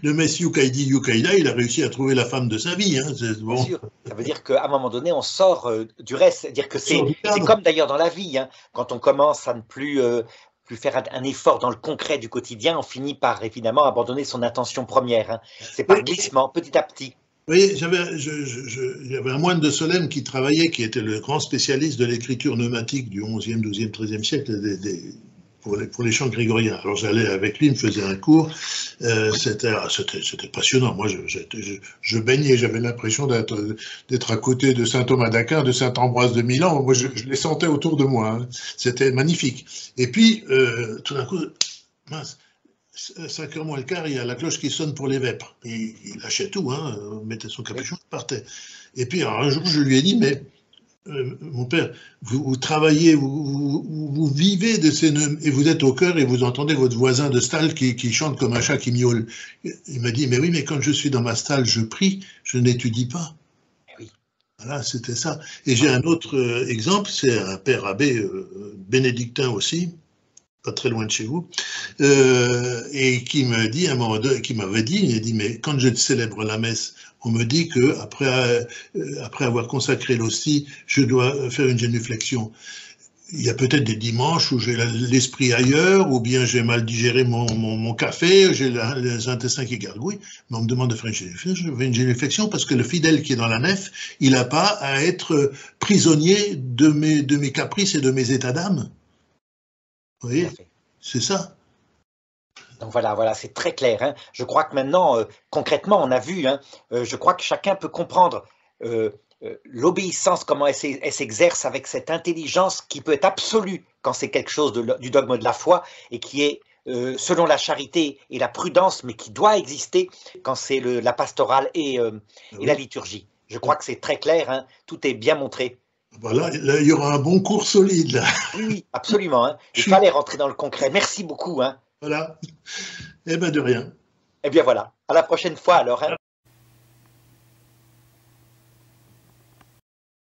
messes Yukaïda, il a réussi à trouver la femme de sa vie. Hein, bon. Bien sûr. Ça veut dire qu'à un moment donné, on sort du reste. C'est-à-dire que c'est comme d'ailleurs dans la vie, hein, quand on commence à ne plus faire un effort dans le concret du quotidien, on finit par évidemment abandonner son intention première. Hein. C'est par glissement, petit à petit. Oui, il y avait un moine de Solesmes qui travaillait, qui était le grand spécialiste de l'écriture pneumatique du XIe, XIIe, XIIIe siècle, pour les chants grégoriens. Alors j'allais avec lui, il me faisait un cours, c'était passionnant. Moi, je baignais, j'avais l'impression d'être à côté de saint Thomas d'Aquin, de saint Ambroise de Milan. Moi, je les sentais autour de moi. Hein. C'était magnifique. Et puis, tout d'un coup, mince, 5h moins le quart, il y a la cloche qui sonne pour les vêpres. Il lâchait tout, hein, mettait son capuchon, il partait. Et puis, alors, un jour, je lui ai dit, mais mon père, vous travaillez, vous vivez de ces nœuds, et vous êtes au cœur et vous entendez votre voisin de stalle qui chante comme un chat qui miaule. Il m'a dit, mais oui, mais quand je suis dans ma stalle, je prie, je n'étudie pas. Oui. Voilà, c'était ça. Et j'ai un autre exemple, c'est un père abbé bénédictin aussi, pas très loin de chez vous, et qui me dit, à un moment donné, qui m'avait dit, il a dit, mais quand je célèbre la messe, on me dit que après avoir consacré l'hostie, je dois faire une génuflexion. Il y a peut-être des dimanches où j'ai l'esprit ailleurs, ou bien j'ai mal digéré mon café, j'ai les intestins qui gargouillent, mais on me demande de faire une génuflexion parce que le fidèle qui est dans la nef, il n'a pas à être prisonnier de mes caprices et de mes états d'âme. Vous voyez, c'est ça. Donc voilà, c'est très clair. Hein. Je crois que maintenant, concrètement, on a vu, hein, je crois que chacun peut comprendre l'obéissance, comment elle s'exerce avec cette intelligence qui peut être absolue quand c'est quelque chose du dogme de la foi et qui est selon la charité et la prudence, mais qui doit exister quand c'est la pastorale et la liturgie. Je crois que c'est très clair, hein, tout est bien montré. Voilà, là, il y aura un bon cours solide. Là. Oui, absolument. Hein. Il fallait rentrer dans le concret. Merci beaucoup. Hein. Voilà. Eh bien, de rien. Eh bien voilà, à la prochaine fois alors. Hein.